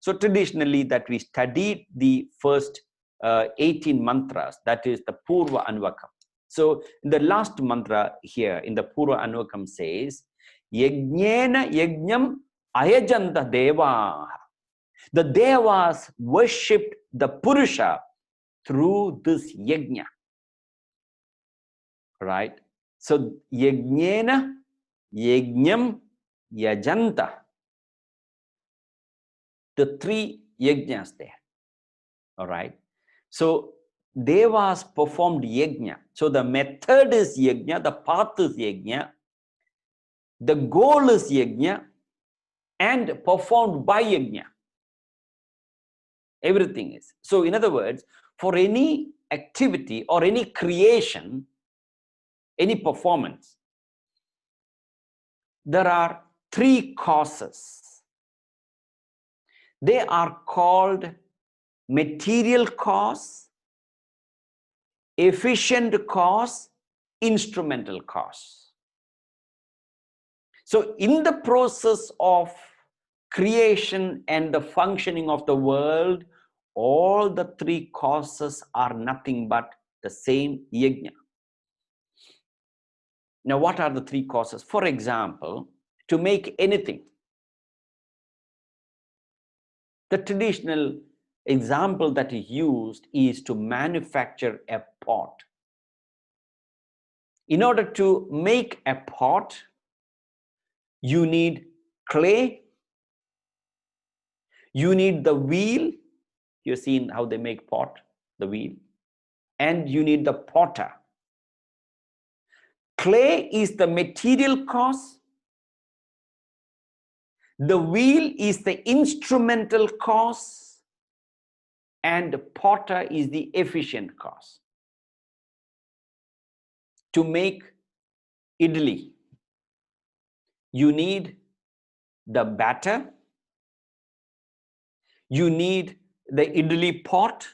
So traditionally that we studied the first 18 mantras, that is the Purva Anvakam. So the last mantra here in the Pura Anukam says, Yajnena Yajnam Ayajanta Deva. The Devas worshipped the Purusha through this Yajna. Right? So Yajnena Yajnam Yajanta. The three Yajnas there. All right. So Devas performed Yajna. So the method is Yajna, the path is Yajna, the goal is Yajna, and performed by Yajna. Everything is. So in other words, for any activity or any creation, any performance, there are three causes. They are called material cause, efficient cause, instrumental cause. So in the process of creation and the functioning of the world, all the three causes are nothing but the same yajna. Now, what are the three causes? For example, to make anything. The traditional example that is used is to manufacture a pot. In order to make a pot, you need clay, you need the wheel. You've seen how they make pot, the wheel, and you need the potter. Clay is the material cause. The wheel is the instrumental cause, and the potter is the efficient cause. To make idli, you need the batter, you need the idli pot,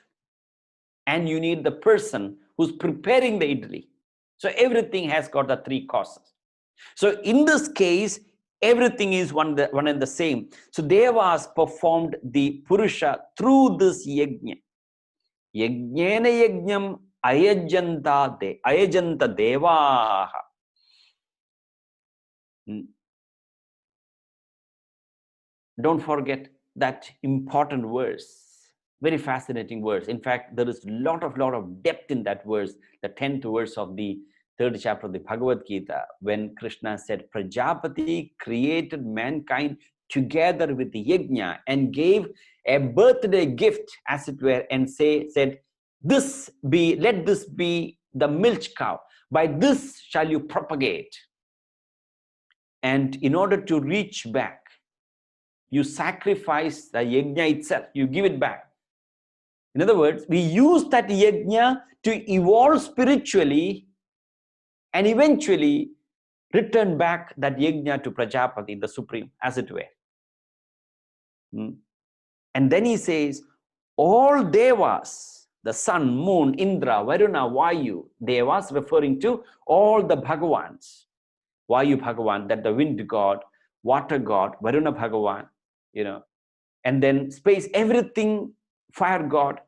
and you need the person who's preparing the idli. So everything has got the three causes. So in this case, everything is one and the same. So Devas performed the Purusha through this yajna. Yajnena yajnam ayajanta devaha. Don't forget that important verse. Very fascinating verse. In fact, there is a lot of depth in that verse, the 10th verse of the 3rd chapter of the Bhagavad Gita, when Krishna said, Prajapati created mankind together with the yajna and gave a birthday gift, as it were, and said, let this be the milch cow. By this shall you propagate. And in order to reach back, you sacrifice the yajna itself, you give it back. In other words, we use that yajna to evolve spiritually and eventually return back that yajna to Prajapati, the Supreme, as it were. And then he says, all Devas, the sun, moon, Indra, Varuna, Vayu, Devas referring to all the Bhagavans. Vayu Bhagavan, that the wind god, water god, Varuna Bhagavan, and then space, everything, fire god,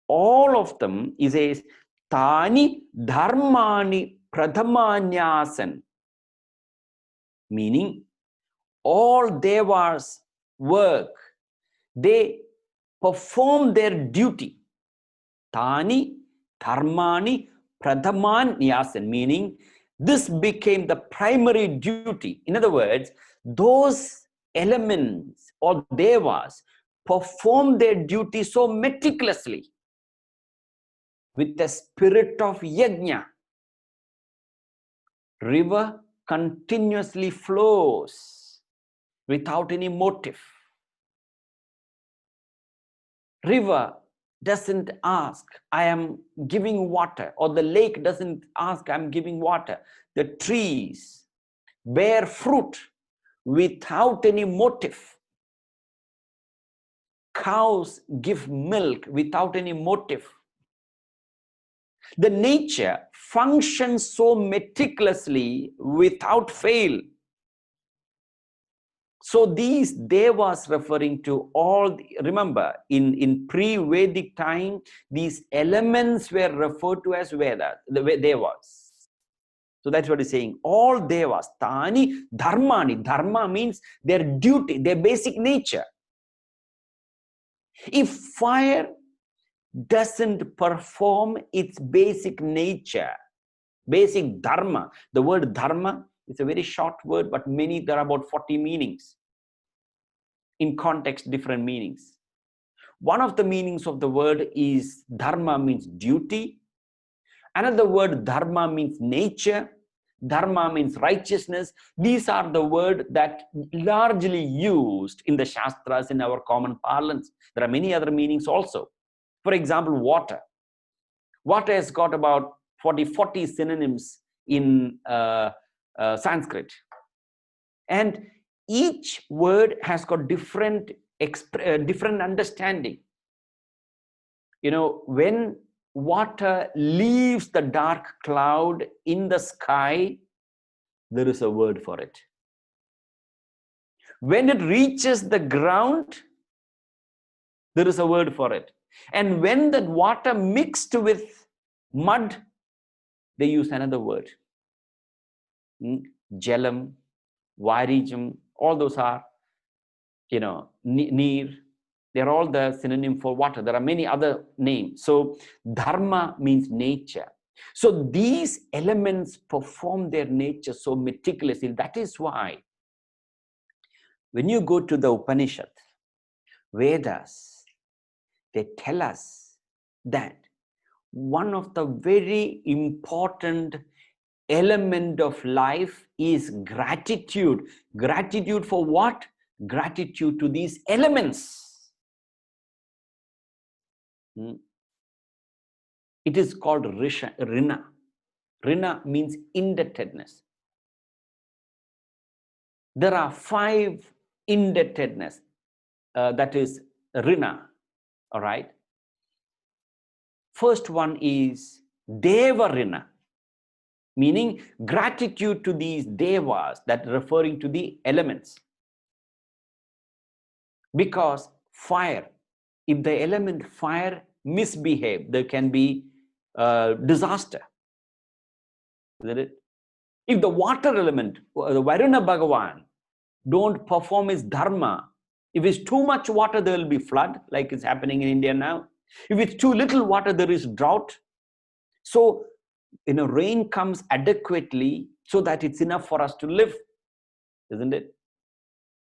all of them, he says, Tani Dharmani Pradhamanyasan, meaning all Devas work, they perform their duty. Tani Dharmani Pradhamanyasan, meaning this became the primary duty. In other words, those elements or Devas perform their duty so meticulously with the spirit of yajna. River continuously flows without any motive. River doesn't ask, I am giving water, or the lake doesn't ask, I'm giving water. The trees bear fruit without any motive. Cows give milk without any motive. The nature functions so meticulously without fail. So these Devas referring to all, remember, in pre-Vedic time, these elements were referred to as Vedas, the Devas. So that's what he's saying. All devas, tani dharmani. Dharma means their duty, their basic nature. If fire doesn't perform its basic nature, basic dharma, the word dharma is a very short word, but there are about 40 meanings. In context, different meanings. One of the meanings of the word is dharma means duty. Another word, dharma, means nature. Dharma means righteousness. These are the words that largely used in the Shastras in our common parlance. There are many other meanings also. For example, water. Water has got about 40 synonyms in Sanskrit. And each word has got different understanding. You know, when water leaves the dark cloud in the sky, there is a word for it. When it reaches the ground, there is a word for it. And when that water mixed with mud, they use another word. Jalam, Varijam, all those are, you know, neer. They're all the synonym for water. There are many other names. So dharma means nature. So these elements perform their nature so meticulously. That is why when you go to the Upanishad, Vedas, they tell us that one of the very important element of life is gratitude. Gratitude for what? Gratitude to these elements. It is called rina. Rina means indebtedness. There are 5 indebtedness. That is rina. All right. First one is deva rina, meaning gratitude to these devas, that referring to the elements. Because fire, if the element fire misbehave, there can be disaster. Isn't it? If the water element, the Varuna Bhagavan, don't perform his dharma, if it's too much water, there will be flood, like is happening in India now. If it's too little water, there is drought. So, you know, rain comes adequately so that it's enough for us to live, isn't it?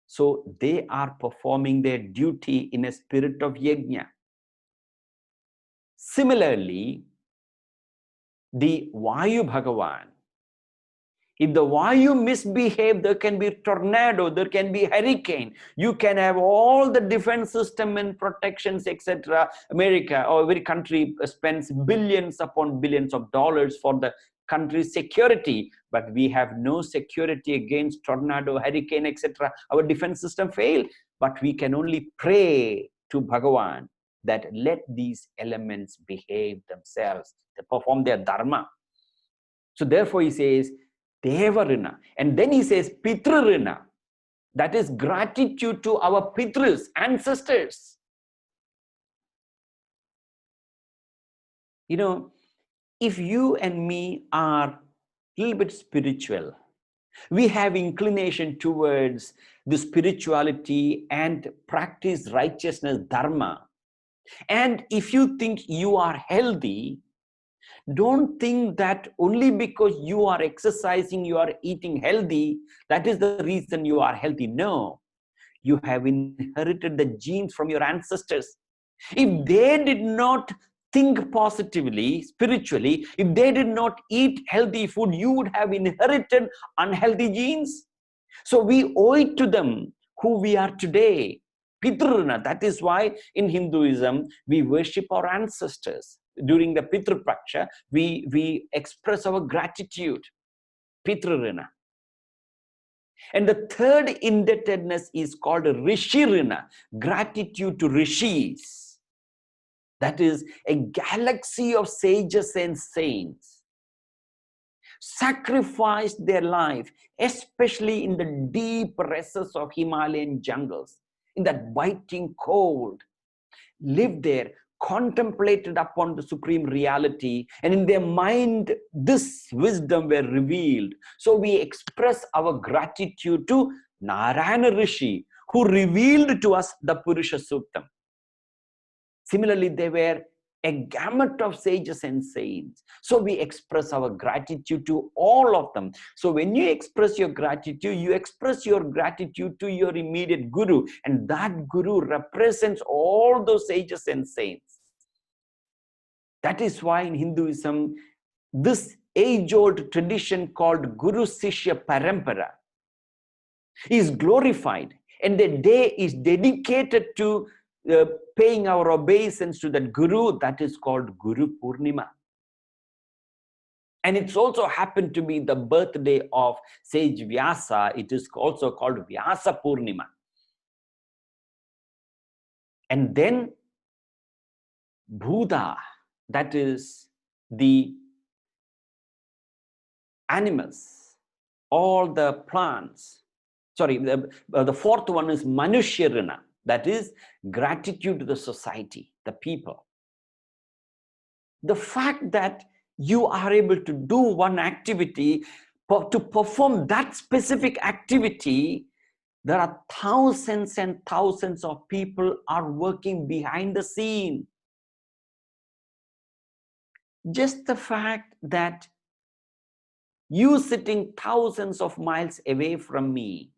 So they are performing their duty in a spirit of yajna. Similarly, the Vayu Bhagavan, if the Vayu misbehave, there can be tornado, there can be hurricane. You can have all the defense system and protections, etc. America or every country spends billions upon billions of dollars for the country's security, but we have no security against tornado, hurricane, etc. Our defense system failed, but we can only pray to Bhagavan that let these elements behave themselves, they perform their dharma. So therefore he says Deva Rina, and then he says Pitru Rina, that is gratitude to our Pitrus, ancestors. You know, if you and me are a little bit spiritual, we have inclination towards the spirituality and practice righteousness, dharma. And if you think you are healthy, don't think that only because you are exercising, you are eating healthy, that is the reason you are healthy. No, you have inherited the genes from your ancestors. If they did not think positively, spiritually, if they did not eat healthy food, you would have inherited unhealthy genes. So we owe it to them who we are today. Pitruna, that is why in Hinduism, we worship our ancestors. During the Pitru Paksha, we express our gratitude. Pitrurina. And the third indebtedness is called Rishirina, gratitude to rishis. That is a galaxy of sages and saints. Sacrificed their life, especially in the deep recesses of Himalayan jungles, in that biting cold, lived there, contemplated upon the supreme reality, and in their mind this wisdom were revealed. So we express our gratitude to Narayana Rishi, who revealed to us the Purusha Suktam. Similarly, they were a gamut of sages and saints. So we express our gratitude to all of them. So when you express your gratitude to your immediate guru, and that guru represents all those sages and saints. That is why in Hinduism, this age-old tradition called Guru Sishya Parampara is glorified, and the day is dedicated to paying our obeisance to that Guru. That is called Guru Purnima. And it's also happened to be the birthday of sage Vyasa. It is also called Vyasa Purnima. And then Buddha, that is the animals, all the plants. Sorry, the fourth one is Manushya, that is gratitude to the society, the people. The fact that you are able to do one activity, to perform that specific activity, there are thousands and thousands of people are working behind the scene. Just the fact that you sitting thousands of miles away from me,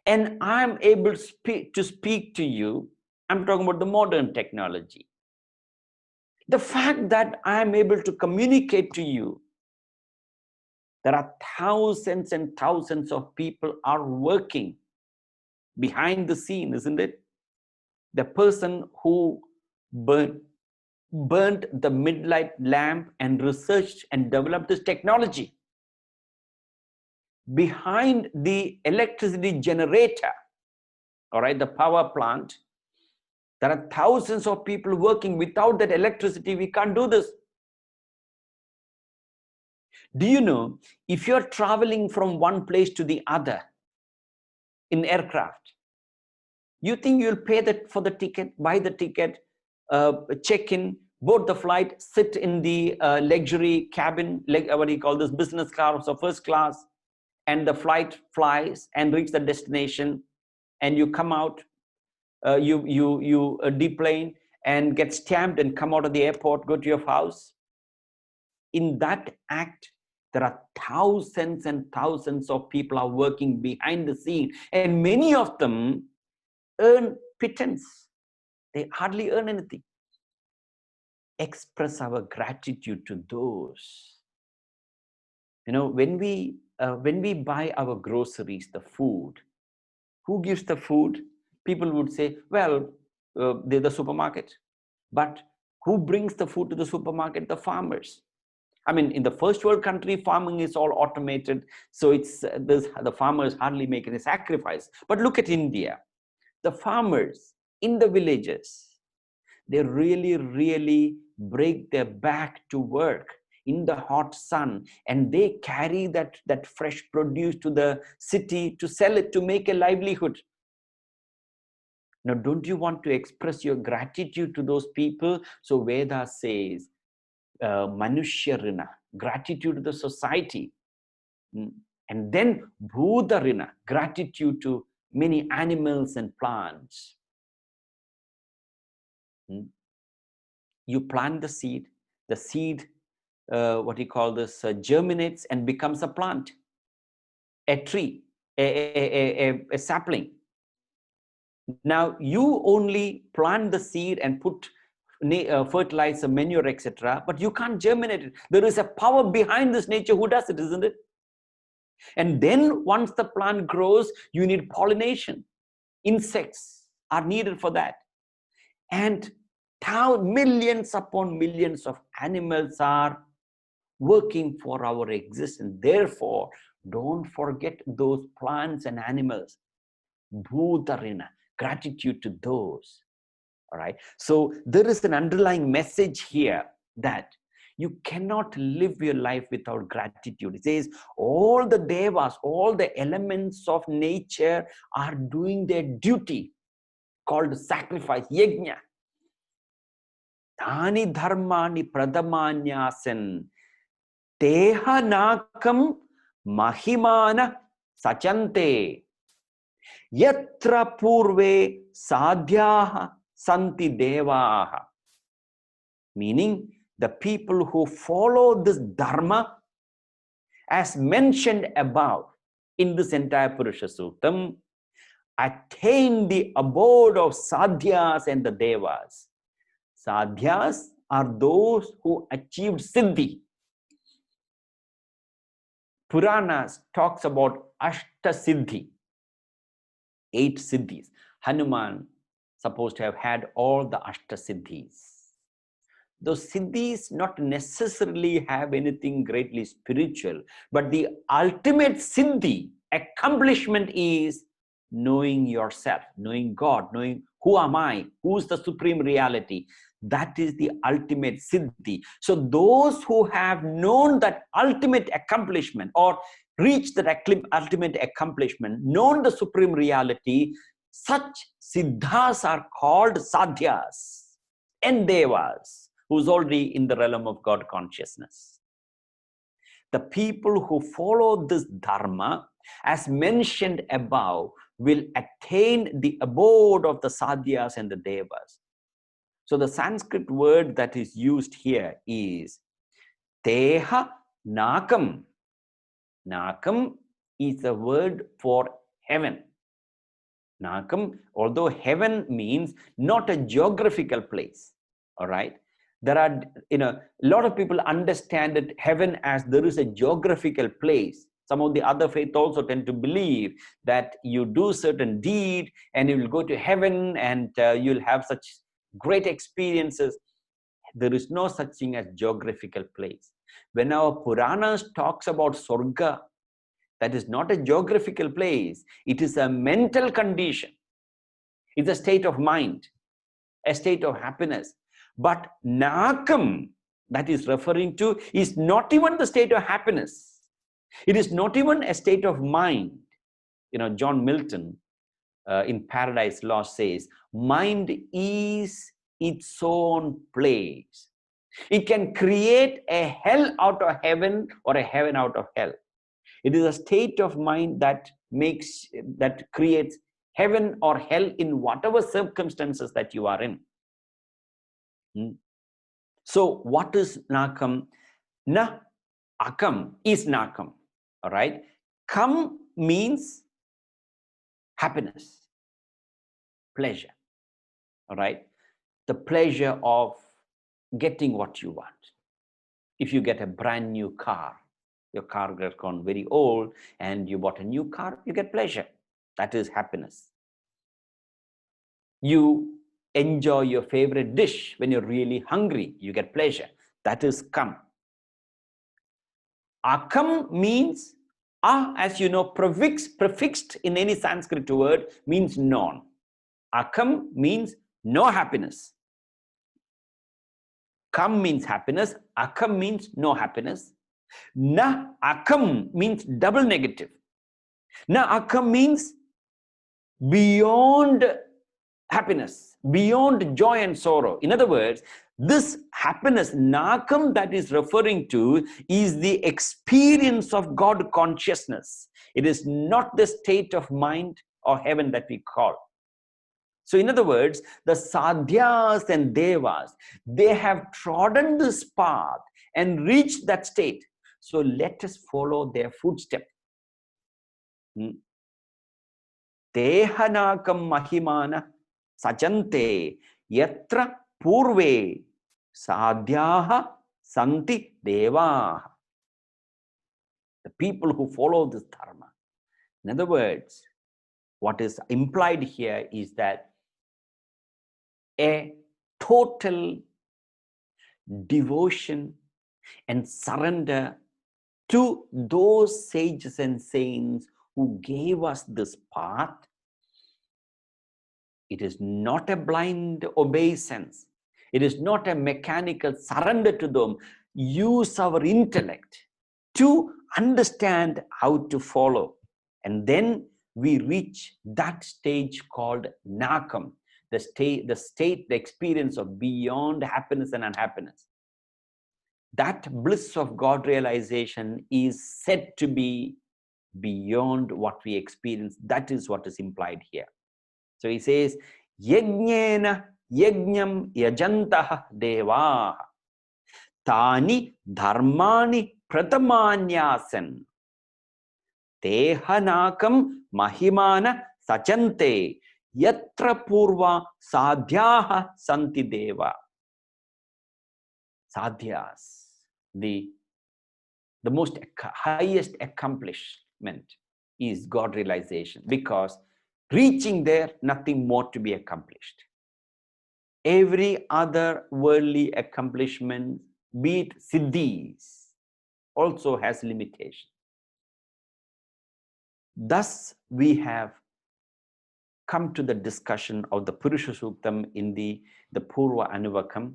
and I'm able to speak to you, I'm talking about the modern technology. The fact that I'm able to communicate to you, there are thousands and thousands of people are working behind the scene, isn't it? The person who burnt the midnight lamp and researched and developed this technology, behind the electricity generator, all right, the power plant, there are thousands of people working. Without that electricity, we can't do this. Do you know, if you're traveling from one place to the other in aircraft, you think you'll pay for the ticket, buy the ticket, check in, board the flight, sit in the luxury cabin, what do you call this, business class or first class, and the flight flies and reach the destination, and you come out, you deplane and get stamped and come out of the airport, go to your house. In that act, there are thousands and thousands of people are working behind the scene, and many of them earn pittance. They hardly earn anything. Express our gratitude to those. You know, when we buy our groceries, the food, who gives the food? People would say, well, they're the supermarket. But who brings the food to the supermarket? The farmers. I mean, in the first world country, farming is all automated. So it's the farmers hardly make any sacrifice. But look at India. The farmers in the villages, they really, really break their back to work in the hot sun, and they carry that fresh produce to the city to sell it, to make a livelihood. Now, don't you want to express your gratitude to those people? So Veda says, Manushya Rina, gratitude to the society. And then Bhuta Rina, gratitude to many animals and plants. You plant the seed, what you call this, germinates and becomes a plant, a tree, a sapling. Now you only plant the seed and put fertilizer, manure, etc., but you can't germinate it. There is a power behind this nature who does it, isn't it? And then once the plant grows, you need pollination. Insects are needed for that. And millions upon millions of animals are working for our existence. Therefore, don't forget those plants and animals. Bhutarina, gratitude to those. All right. So there is an underlying message here that you cannot live your life without gratitude. It says all the devas, all the elements of nature are doing their duty, called sacrifice, yajna. Tani dharmani pradhamanyasan teha nakam mahimana sachante yatra purve sadhyaha santi devaha. Meaning, the people who follow this dharma as mentioned above in this entire Purusha Suktam attain the abode of sadhyas and the devas. Sadhyas are those who achieved siddhi. Puranas talks about Ashta Siddhi, 8 siddhis. Hanuman supposed to have had all the Ashta Siddhis. Those siddhis not necessarily have anything greatly spiritual, but the ultimate siddhi, accomplishment, is knowing yourself, knowing God, knowing who am I, who is the supreme reality. That is the ultimate siddhi. So those who have known that ultimate accomplishment or reached that ultimate accomplishment, known the supreme reality, such siddhas are called sadhyas and devas, who's already in the realm of God consciousness. The people who follow this dharma, as mentioned above, will attain the abode of the sadhyas and the devas. So the Sanskrit word that is used here is teha nakam. Nakam is a word for heaven. Nakam, although heaven means not a geographical place, all right? There are, a lot of people understand that heaven as there is a geographical place. Some of the other faith also tend to believe that you do certain deed and you will go to heaven and you'll have such great experiences. There is no such thing as geographical place. When our Puranas talks about Swarga, that is not a geographical place. It is a mental condition. It's a state of mind, a state of happiness. But Nakam, that is referring to, is not even the state of happiness. It is not even a state of mind. John Milton in Paradise Lost says, mind is its own place. It can create a hell out of heaven or a heaven out of hell. It is a state of mind that creates heaven or hell in whatever circumstances that you are in. So what is Nakam? Na akam is Nakam. All right. Kam means happiness, pleasure. All right. The pleasure of getting what you want. If you get a brand new car, your car gets gone very old and you bought a new car, you get pleasure. That is happiness. You enjoy your favorite dish when you're really hungry, you get pleasure. That is kam. Akam means, as you know, prefixed in any Sanskrit word means non. Akam means no happiness. Kam means happiness. Akam means no happiness. Na akam means double negative. Na akam means beyond happiness, beyond joy and sorrow. In other words, this happiness, Nakam, that is referring to is the experience of God consciousness. It is not the state of mind or heaven that we call. So in other words, the sadhyas and devas, they have trodden this path and reached that state. So let us follow their footsteps. Tehanakam mahimana sachante yatra purve sadhyaha santi devaha. The people who follow this dharma. In other words, what is implied here is that a total devotion and surrender to those sages and saints who gave us this path. It is not a blind obeisance. It is not a mechanical surrender to them. Use our intellect to understand how to follow. And then we reach that stage called Nakam. the state, the experience of beyond happiness and unhappiness. That bliss of God realization is said to be beyond what we experience. That is what is implied here. So he says, Yajnena yajnam yajantah devaha tani dharmani pratamanyasam tehanakam mahimana sachante yatra purva sadhyaha santi deva. Sadhyas, the most highest accomplishment is God realization, because reaching there, nothing more to be accomplished. Every other worldly accomplishment, be it siddhis, also has limitation. Thus, we have come to the discussion of the Purusha Suktam in the Purva Anuvakam.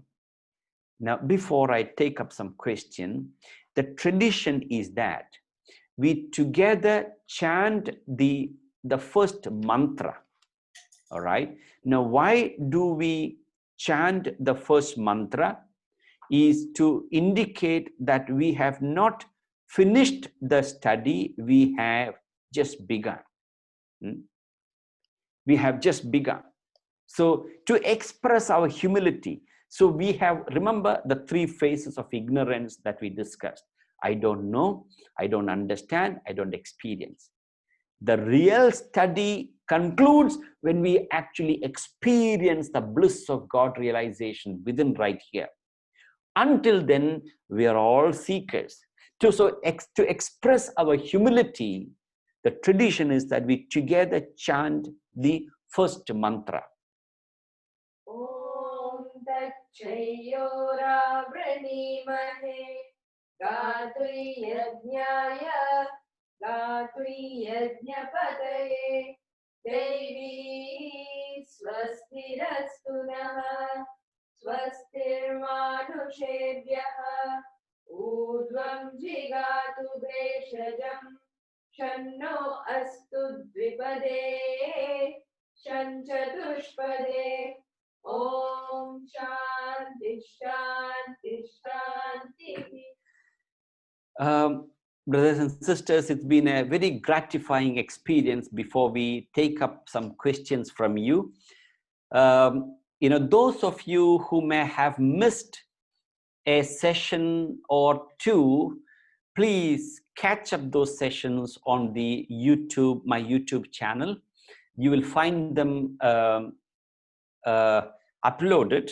Now, before I take up some question, the tradition is that we together chant the first mantra. All right. Now, why do we chant the first mantra? Is to indicate that we have not finished the study, we have just begun. We have just begun. So to express our humility, so we have, remember the three phases of ignorance that we discussed. I don't know, I don't understand, I don't experience. The real study concludes when we actually experience the bliss of God realization within right here. Until then, we are all seekers. To express our humility, the tradition is that we together chant the first mantra. Om Tat Chayora Vranimahe Gatri Yajnaya Gatri Yajnapataye Devi Swastirastunaha Swastirmanushevyah Udvam Jigatu Beshajam Shanno Astu Dvipade Shanchatushpade Om Shanti Shanti Shanti. Brothers and sisters, it's been a very gratifying experience. Before we take up some questions from you, those of you who may have missed a session or two, please catch up those sessions on the YouTube, my YouTube channel. You will find them uploaded.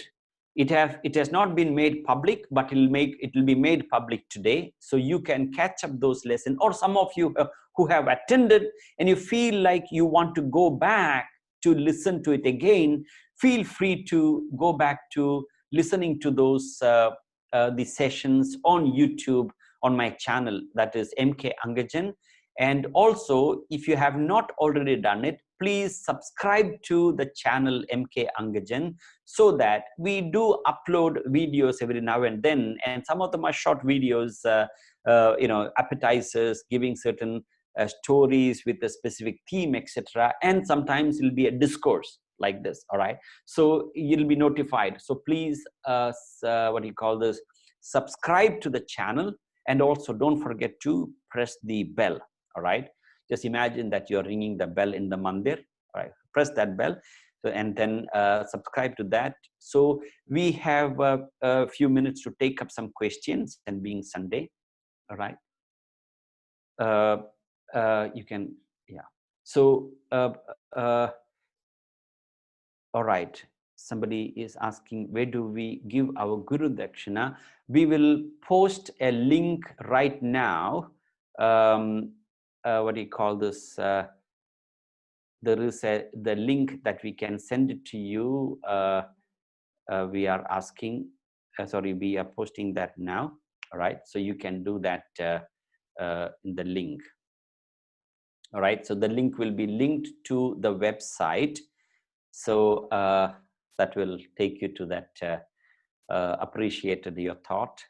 It has not been made public, but it will be made public today. So you can catch up those lessons. Or some of you who have attended and you feel like you want to go back to listen to it again, feel free to go back to listening to those the sessions on YouTube on my channel, that is MK Angajan. And also, if you have not already done it, please subscribe to the channel MK Angajan, so that we do upload videos every now and then. And some of them are short videos, appetizers, giving certain stories with a specific theme, etc. And sometimes it'll be a discourse like this. All right. So you'll be notified. So please, subscribe to the channel, and also don't forget to press the bell. All right. Just imagine that you're ringing the bell in the mandir. All right. Press that bell. So, and then subscribe to that. So we have a few minutes to take up some questions, and being Sunday. All right. You can, yeah. So, all right. Somebody is asking, where do we give our Guru Dakshina? We will post a link right now. What do you call this? There is the link that we can send it to you. We are asking, we are posting that now. All right. So you can do that in the link. All right. So the link will be linked to the website. So that will take you to that. Appreciated your thought.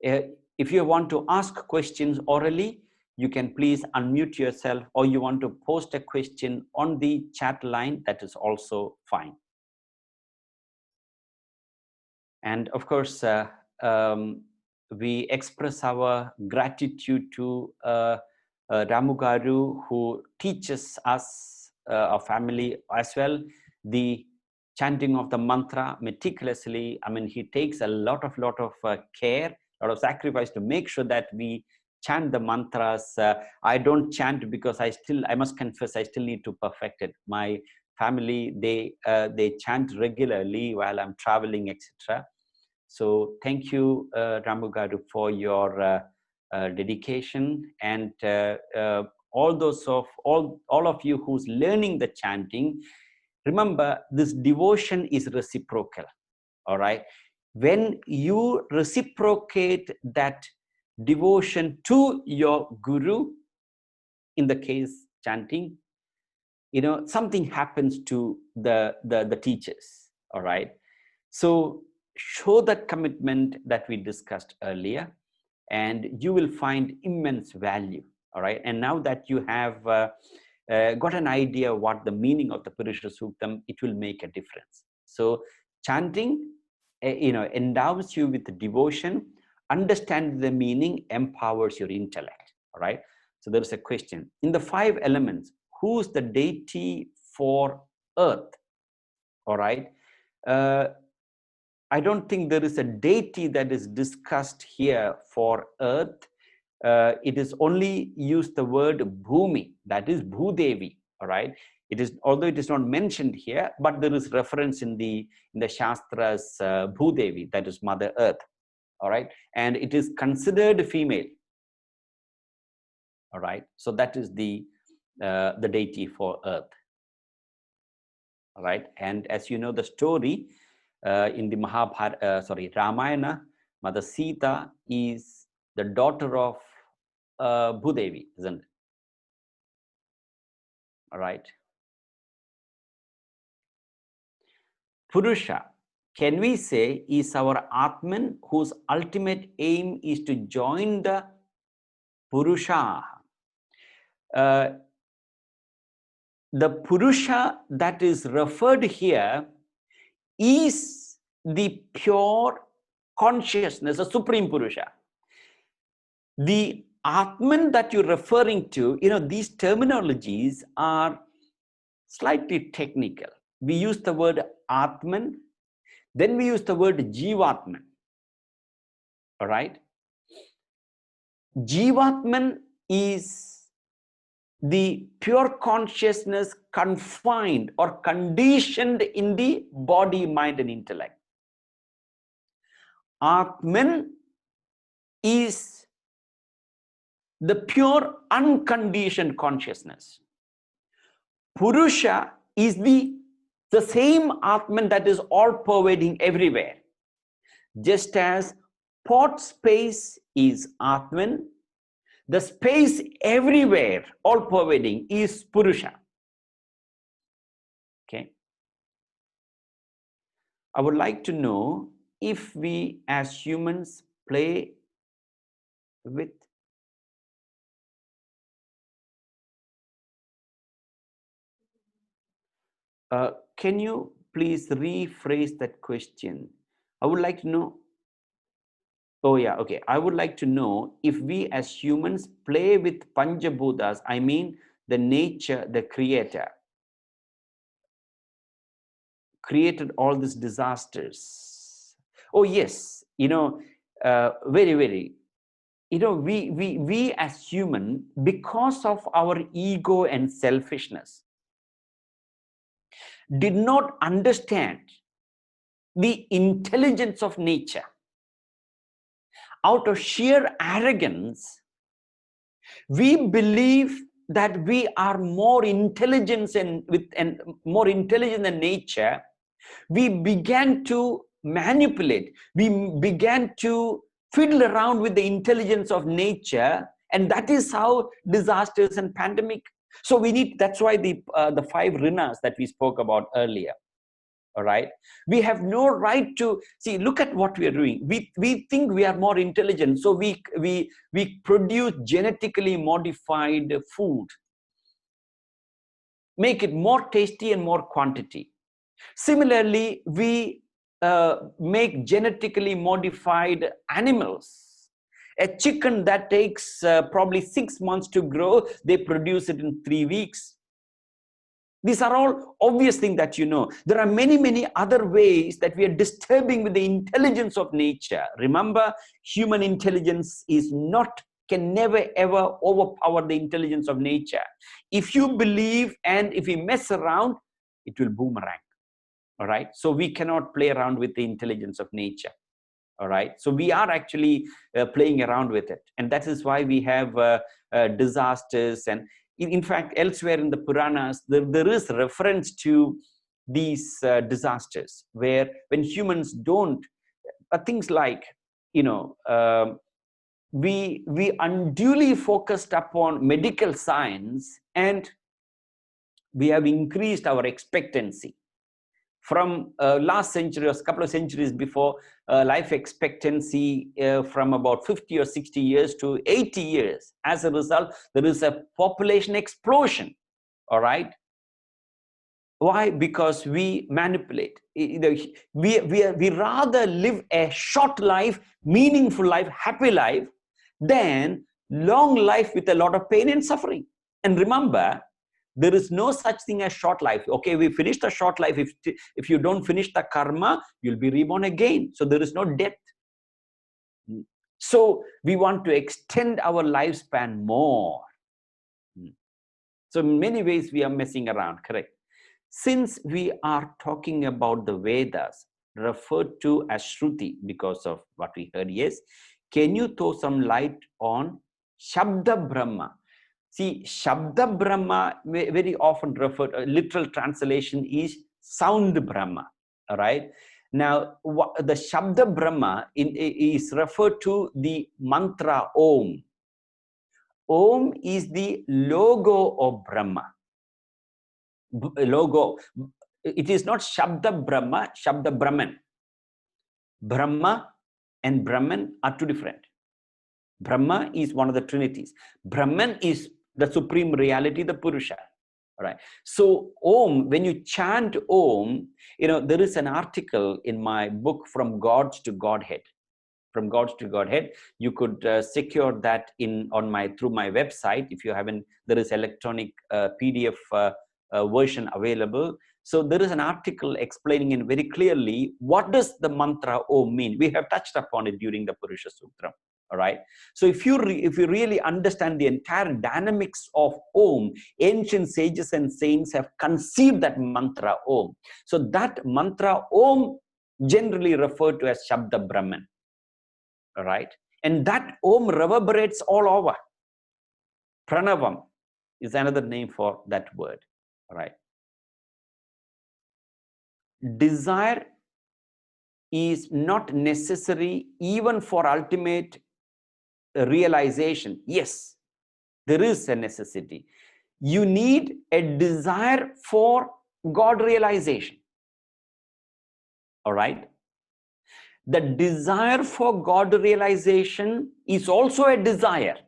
If you want to ask questions orally, you can please unmute yourself, or you want to post a question on the chat line, that is also fine. And of course, we express our gratitude to Ramugaru, who teaches us, our family as well, the chanting of the mantra meticulously. I mean, he takes a lot of care, a lot of sacrifice to make sure that we chant the mantras. I don't chant because I must confess, I still need to perfect it. My family, they chant regularly while I'm traveling, etc. So thank you, Ramugaru, for your dedication, and all of you who's learning the chanting. Remember, this devotion is reciprocal. All right, when you reciprocate that devotion to your guru, in the case chanting, something happens to the teachers. All right, so show that commitment that we discussed earlier, and you will find immense value. All right, and now that you have got an idea what the meaning of the Purusha Suktam, it will make a difference. So chanting endows you with devotion. Understand the meaning empowers your intellect. All right, so there is a question in the 5 elements, who's the deity for earth? All right, I don't think there is a deity that is discussed here for earth. It is only used the word bhumi, that is bhudevi. All right, it is, although it is not mentioned here, but there is reference in the shastras, bhudevi, that is Mother Earth. All right, and it is considered female. All right, so that is the deity for earth. All right, and as you know the story, in the Ramayana, Mother Sita is the daughter of Bhudevi, isn't it? All right. Purusha, can we say, is our Atman whose ultimate aim is to join the Purusha? The Purusha that is referred here is the pure consciousness, the Supreme Purusha. The Atman that you're referring to, these terminologies are slightly technical. We use the word Atman, then we use the word Jivatman. All right? Jivatman is the pure consciousness confined or conditioned in the body, mind, and intellect. Atman is the pure unconditioned consciousness. Purusha is the same Atman that is all pervading everywhere. Just as pot space is Atman, the space everywhere, all pervading, is Purusha. Okay. I would like to know if we as humans play with can you please rephrase that question? I would like to know. Oh yeah, okay. I would like to know if we as humans play with Panchabhutas, I mean the nature, the creator, created all these disasters. Oh yes, very, very. We as human, because of our ego and selfishness, did not understand the intelligence of nature. Out of sheer arrogance, we believe that we are more intelligent and more intelligent than nature. We began to manipulate. We began to fiddle around with the intelligence of nature, and that is how disasters and pandemic. So we need. That's why the 5 rinas that we spoke about earlier. All right. We have no right to see, look at what we are doing. We think we are more intelligent. So we produce genetically modified food, make it more tasty and more quantity. Similarly, we make genetically modified animals. A chicken that takes probably 6 months to grow, they produce it in 3 weeks. These are all obvious things that you know. There are many, many other ways that we are disturbing with the intelligence of nature. Remember, human intelligence is not, can never ever overpower the intelligence of nature. If you believe and if we mess around, it will boomerang. All right. So we cannot play around with the intelligence of nature. All right. So we are actually playing around with it. And that is why we have disasters. And in fact, elsewhere in the Puranas, there is reference to these disasters where when humans don't, things like, you know, we unduly focused upon medical science, and we have increased our expectancy. From last century or a couple of centuries before, life expectancy from about 50 or 60 years to 80 years. As a result, there is a population explosion. All right. Why? Because we manipulate. We rather live a short life, meaningful life, happy life, than long life with a lot of pain and suffering. And remember, there is no such thing as short life. Okay, we finished the short life. If you don't finish the karma, you'll be reborn again. So there is no death. So we want to extend our lifespan more. So in many ways, we are messing around, correct? Since we are talking about the Vedas, referred to as Shruti because of what we heard, yes, can you throw some light on Shabda Brahma? See, Shabda Brahma, very often referred, literal translation is sound Brahma, all right? Now, the Shabda Brahma is referred to the mantra Om. Om is the logo of Brahma. Logo. It is not Shabda Brahma, Shabda Brahman. Brahma and Brahman are two different. Brahma is one of the trinities. Brahman is the supreme reality, the Purusha. All right. So Om, when you chant Om, you know, there is an article in my book, From Gods to Godhead. From Gods to Godhead. You could secure that through my website. If you haven't, there is electronic PDF version available. So there is an article explaining it very clearly. What does the mantra Om mean? We have touched upon it during the Purusha Sutra. All right. So if you really understand the entire dynamics of Om, ancient sages and saints have conceived that mantra Om. So that mantra Om generally referred to as Shabda Brahman. All right. And that Om reverberates all over. Pranavam is another name for that word. All right. Desire is not necessary even for ultimate realization. Yes, there is a necessity. You need a desire for God realization. All right. The desire for God realization is also a desire.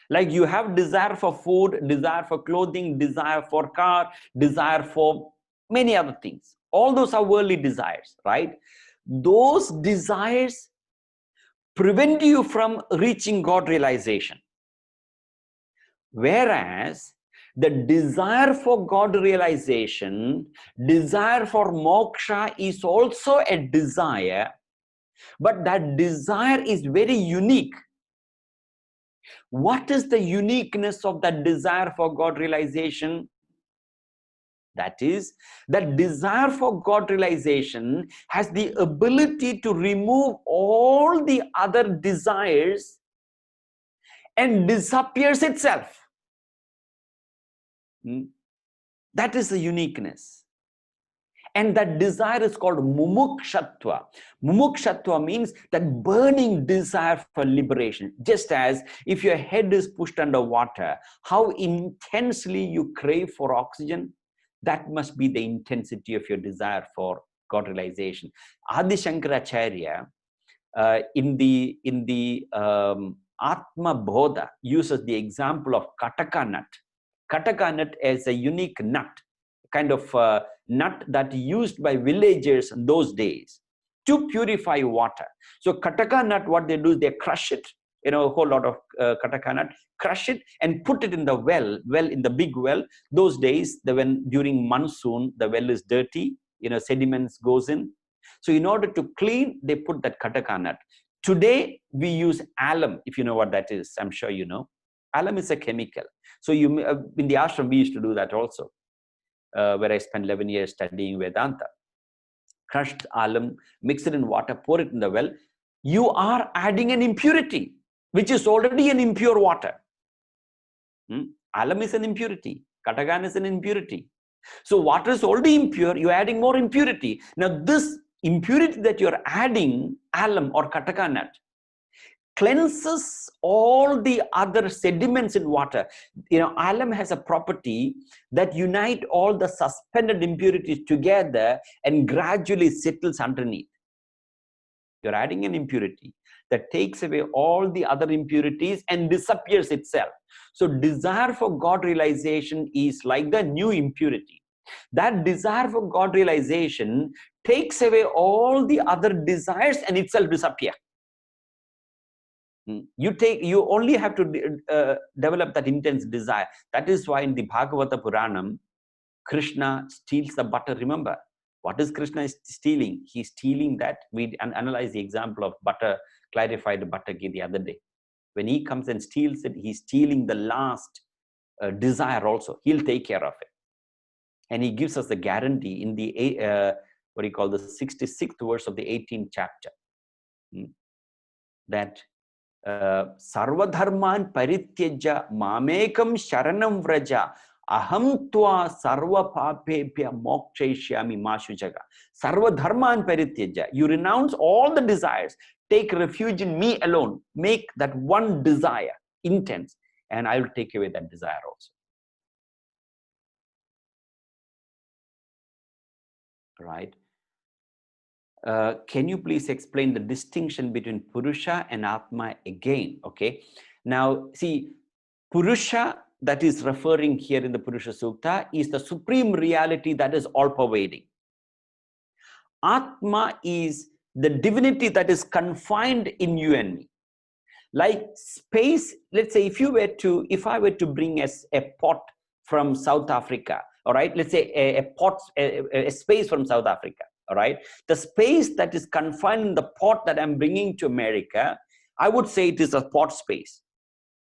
Like you have desire for food, desire for clothing, desire for car, desire for many other things. All those are worldly desires, right? Those desires prevent you from reaching God realization. Whereas the desire for God realization, desire for moksha is also a desire, but that desire is very unique. What is the uniqueness of that desire for God realization? That is, that desire for God realization has the ability to remove all the other desires and disappears itself. That is the uniqueness. And that desire is called mumukshatva. Mumukshatva means that burning desire for liberation. Just as if your head is pushed under water, how intensely you crave for oxygen, That must be the intensity of your desire for God realization. Adi Shankaracharya in the Atma Bodha uses the example of Kataka nut. Kataka nut is a unique nut, kind of nut that used by villagers in those days to purify water. So Kataka nut, what they do is they crush it, a whole lot of Kataka nut, crush it and put it in the well in the big well. Those days, when during monsoon, the well is dirty, sediments goes in. So in order to clean, they put that Kataka nut. Today, we use alum, if you know what that is. I'm sure you know. Alum is a chemical. So in the ashram, we used to do that also, where I spent 11 years studying Vedanta. Crushed alum, mix it in water, pour it in the well. You are adding an impurity, which is already an impure water. Alum is an impurity. Katagan is an impurity. So water is already impure, you're adding more impurity. Now this impurity that you're adding, alum or kataka nut, cleanses all the other sediments in water. Alum has a property that unite all the suspended impurities together and gradually settles underneath. You're adding an impurity that takes away all the other impurities and disappears itself. So desire for God realization is like the new impurity. That desire for God realization takes away all the other desires and itself disappear. You only have to develop that intense desire. That is why in the Bhagavata Puranam, Krishna steals the butter. Remember, what is Krishna stealing? He's stealing that. We analyze the example of butter, clarified butter ghee the other day. When he comes and steals it, he's stealing the last desire also. He'll take care of it. And he gives us the guarantee in the, what do you call, the 66th verse of the 18th chapter. That Sarvadharman parityaja mamekam sharanam vraja aham tva sarva papebhya mokshaishyami mashujaga. Sarvadharman parityaja. You renounce all the desires. Take refuge in me alone. Make that one desire intense, and I will take away that desire also. Right? Can you please explain the distinction between Purusha and Atma again? Okay. Now, see, Purusha that is referring here in the Purusha Sukta is the supreme reality that is all-pervading. Atma is the divinity that is confined in you and me. Like space, let's say if I were to bring a pot from South Africa, all right, let's say a space from South Africa, all right, the space that is confined in the pot that I'm bringing to America, I would say it is a pot space,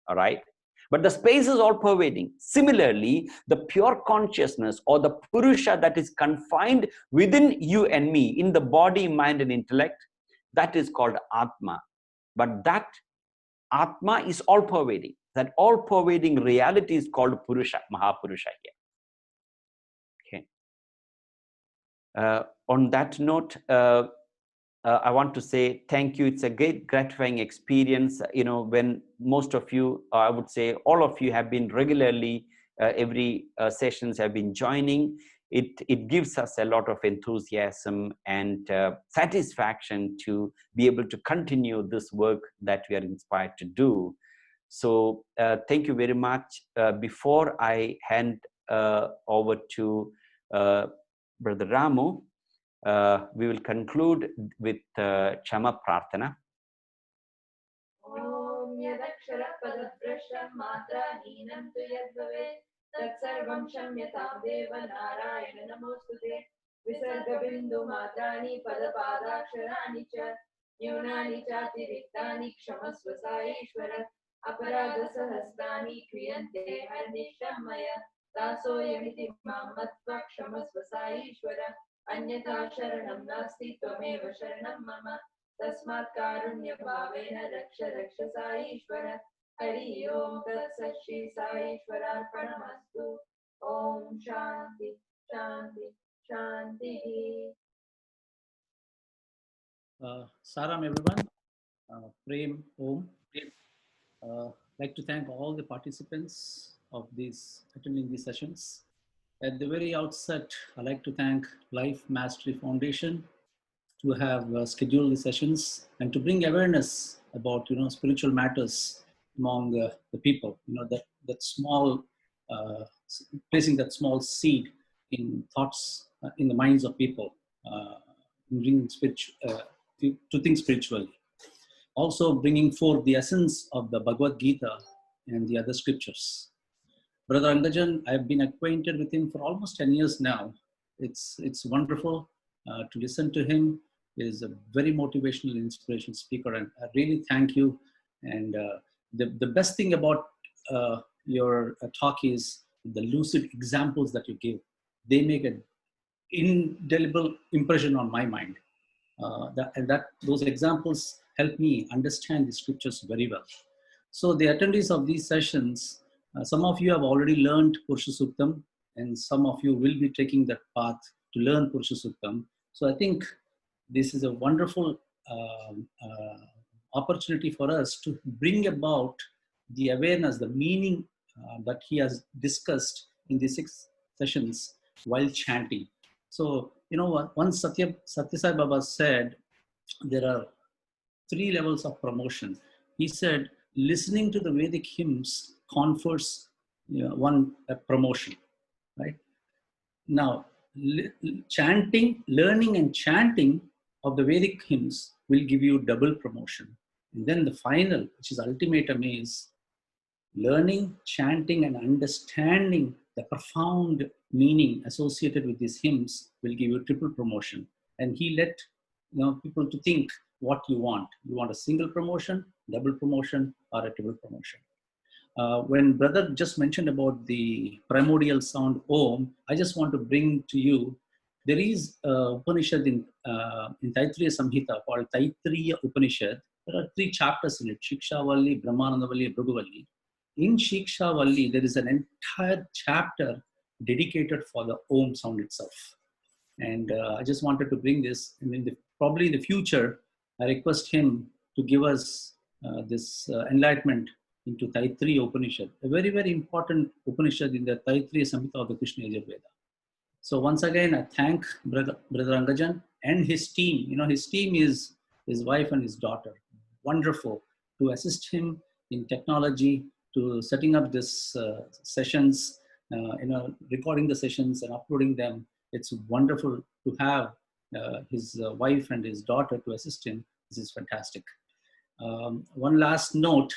all right, but the space is all pervading. Similarly, the pure consciousness or the Purusha that is confined within you and me in the body, mind and intellect, that is called Atma. But that Atma is all pervading. That all pervading reality is called Purusha, Mahapurusha here. Okay. On that note, I want to say thank you. It's a great gratifying experience. When most of you, I would say all of you have been regularly, every sessions have been joining. It gives us a lot of enthusiasm and satisfaction to be able to continue this work that we are inspired to do. So thank you very much. Before I hand over to Brother Ramu, we will conclude with Chama Prarthana. Om Yadakshara Padaprasham Matra Neenam Tu Yadvave Tatsarvam Shamyatam Deva Narayana Namostute Visarga Bindu Matrani Padapadakshirani Cha Nyunani Chatirikhtani Kshamasva Saishvara Aparada Sahasrani Kriyante Harnishamaya Dasoyamiti Mamatva Kshamasva Saishvara Anyatha Sharanam Nasti Tvameva Sharanam Mama तस्मात् कारुण्य भावेन रक्ष रक्ष साईश्वर हरि ओम तत्सत् श्री साईश्वरार्पणमस्तु ओम शांति शांति शांति. Saram everyone, Prem Om. Like to thank all the participants of these attending these sessions, At the very outset, I'd like to thank Life Mastery Foundation to have scheduled the sessions and to bring awareness about spiritual matters among the people. That small placing that small seed in thoughts in the minds of people, bringing to think spiritually. Also bringing forth the essence of the Bhagavad Gita and the other scriptures. Brother Angajan, I've been acquainted with him for almost 10 years now. It's wonderful to listen to him. He is a very motivational, inspirational speaker, and I really thank you. And the best thing about your talk is the lucid examples that you give. They make an indelible impression on my mind. Those examples help me understand the scriptures very well. So the attendees of these sessions, some of you have already learned Purusha Suktam, and some of you will be taking that path to learn Purusha Suktam. So I think this is a wonderful opportunity for us to bring about the awareness, the meaning that he has discussed in the 6 sessions while chanting. So, once Satya Sai Baba said, there are 3 levels of promotion. He said, listening to the Vedic hymns confers one promotion, right? Now, learning and chanting of the Vedic hymns will give you double promotion. And then the final, which is ultimatum, is learning, chanting, and understanding the profound meaning associated with these hymns will give you triple promotion. And he let people to think what you want. You want a single promotion, double promotion, or a triple promotion. When brother just mentioned about the primordial sound Om, I just want to bring to you, there is a Upanishad in Taittiriya Samhita called Taittiriya Upanishad. There are 3 chapters in it, Shikshavalli, Brahmanandavalli, and Bhruguvalli. In Shikshavalli, there is an entire chapter dedicated for the Om sound itself. And I just wanted to bring this, and probably in the future, I request him to give us this enlightenment into Taittiriya Upanishad, a very, very important Upanishad in the Taittiriya Samhita of the Krishna Yajurveda. So once again, I thank Brother Angajan and his team. His team is his wife and his daughter. Wonderful to assist him in technology, to setting up this sessions, recording the sessions and uploading them. It's wonderful to have his wife and his daughter to assist him. This is fantastic. One last note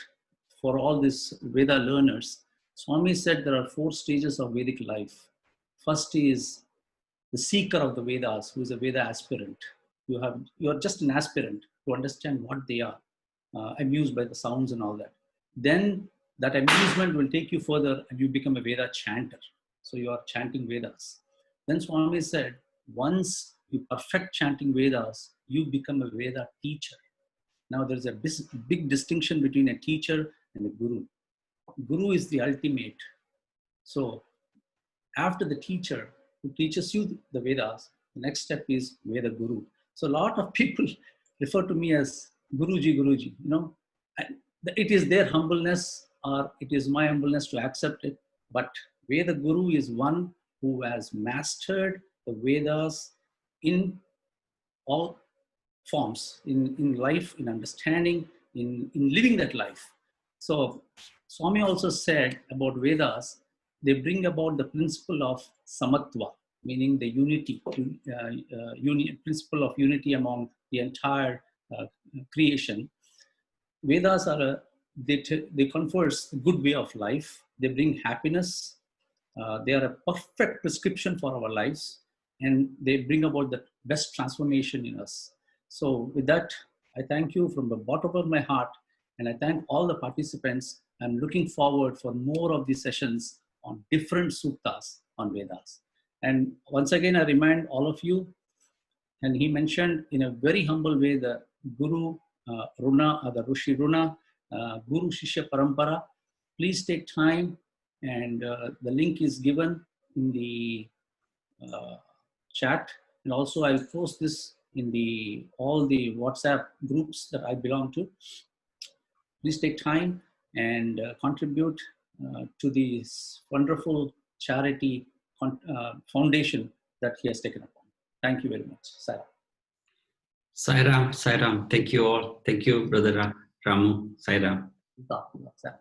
for all these Veda learners. Swami said there are 4 stages of Vedic life. First is the seeker of the Vedas, who is a Veda aspirant. You are just an aspirant to understand what they are, amused by the sounds and all that. Then that amusement will take you further and you become a Veda chanter. So you are chanting Vedas. Then Swami said, once you perfect chanting Vedas, you become a Veda teacher. Now there's a big distinction between a teacher and a guru. Guru is the ultimate. So after the teacher who teaches you the Vedas, the next step is Veda Guru. So a lot of people refer to me as Guruji, Guruji. It is their humbleness or it is my humbleness to accept it. But Veda Guru is one who has mastered the Vedas in all forms, in life, in understanding, in living that life. So Swami also said about Vedas, they bring about the principle of samatva, meaning the unity, principle of unity among the entire creation. Vedas are they confers a good way of life. They bring happiness. They are a perfect prescription for our lives, and they bring about the best transformation in us. So with that, I thank you from the bottom of my heart, and I thank all the participants. I'm looking forward for more of these sessions on different suktas on Vedas. And once again, I remind all of you, and he mentioned in a very humble way the Guru Runa, or the Rushi Runa, Guru Shishya Parampara. Please take time, and the link is given in the chat, and also I'll post this in all the WhatsApp groups that I belong to. Please take time and contribute to this wonderful charity foundation that he has taken upon. Thank you very much. Sarah. Sai Ram, Sai Ram. Thank you all. Thank you, Brother Ramu. Sai Ram. Sarah.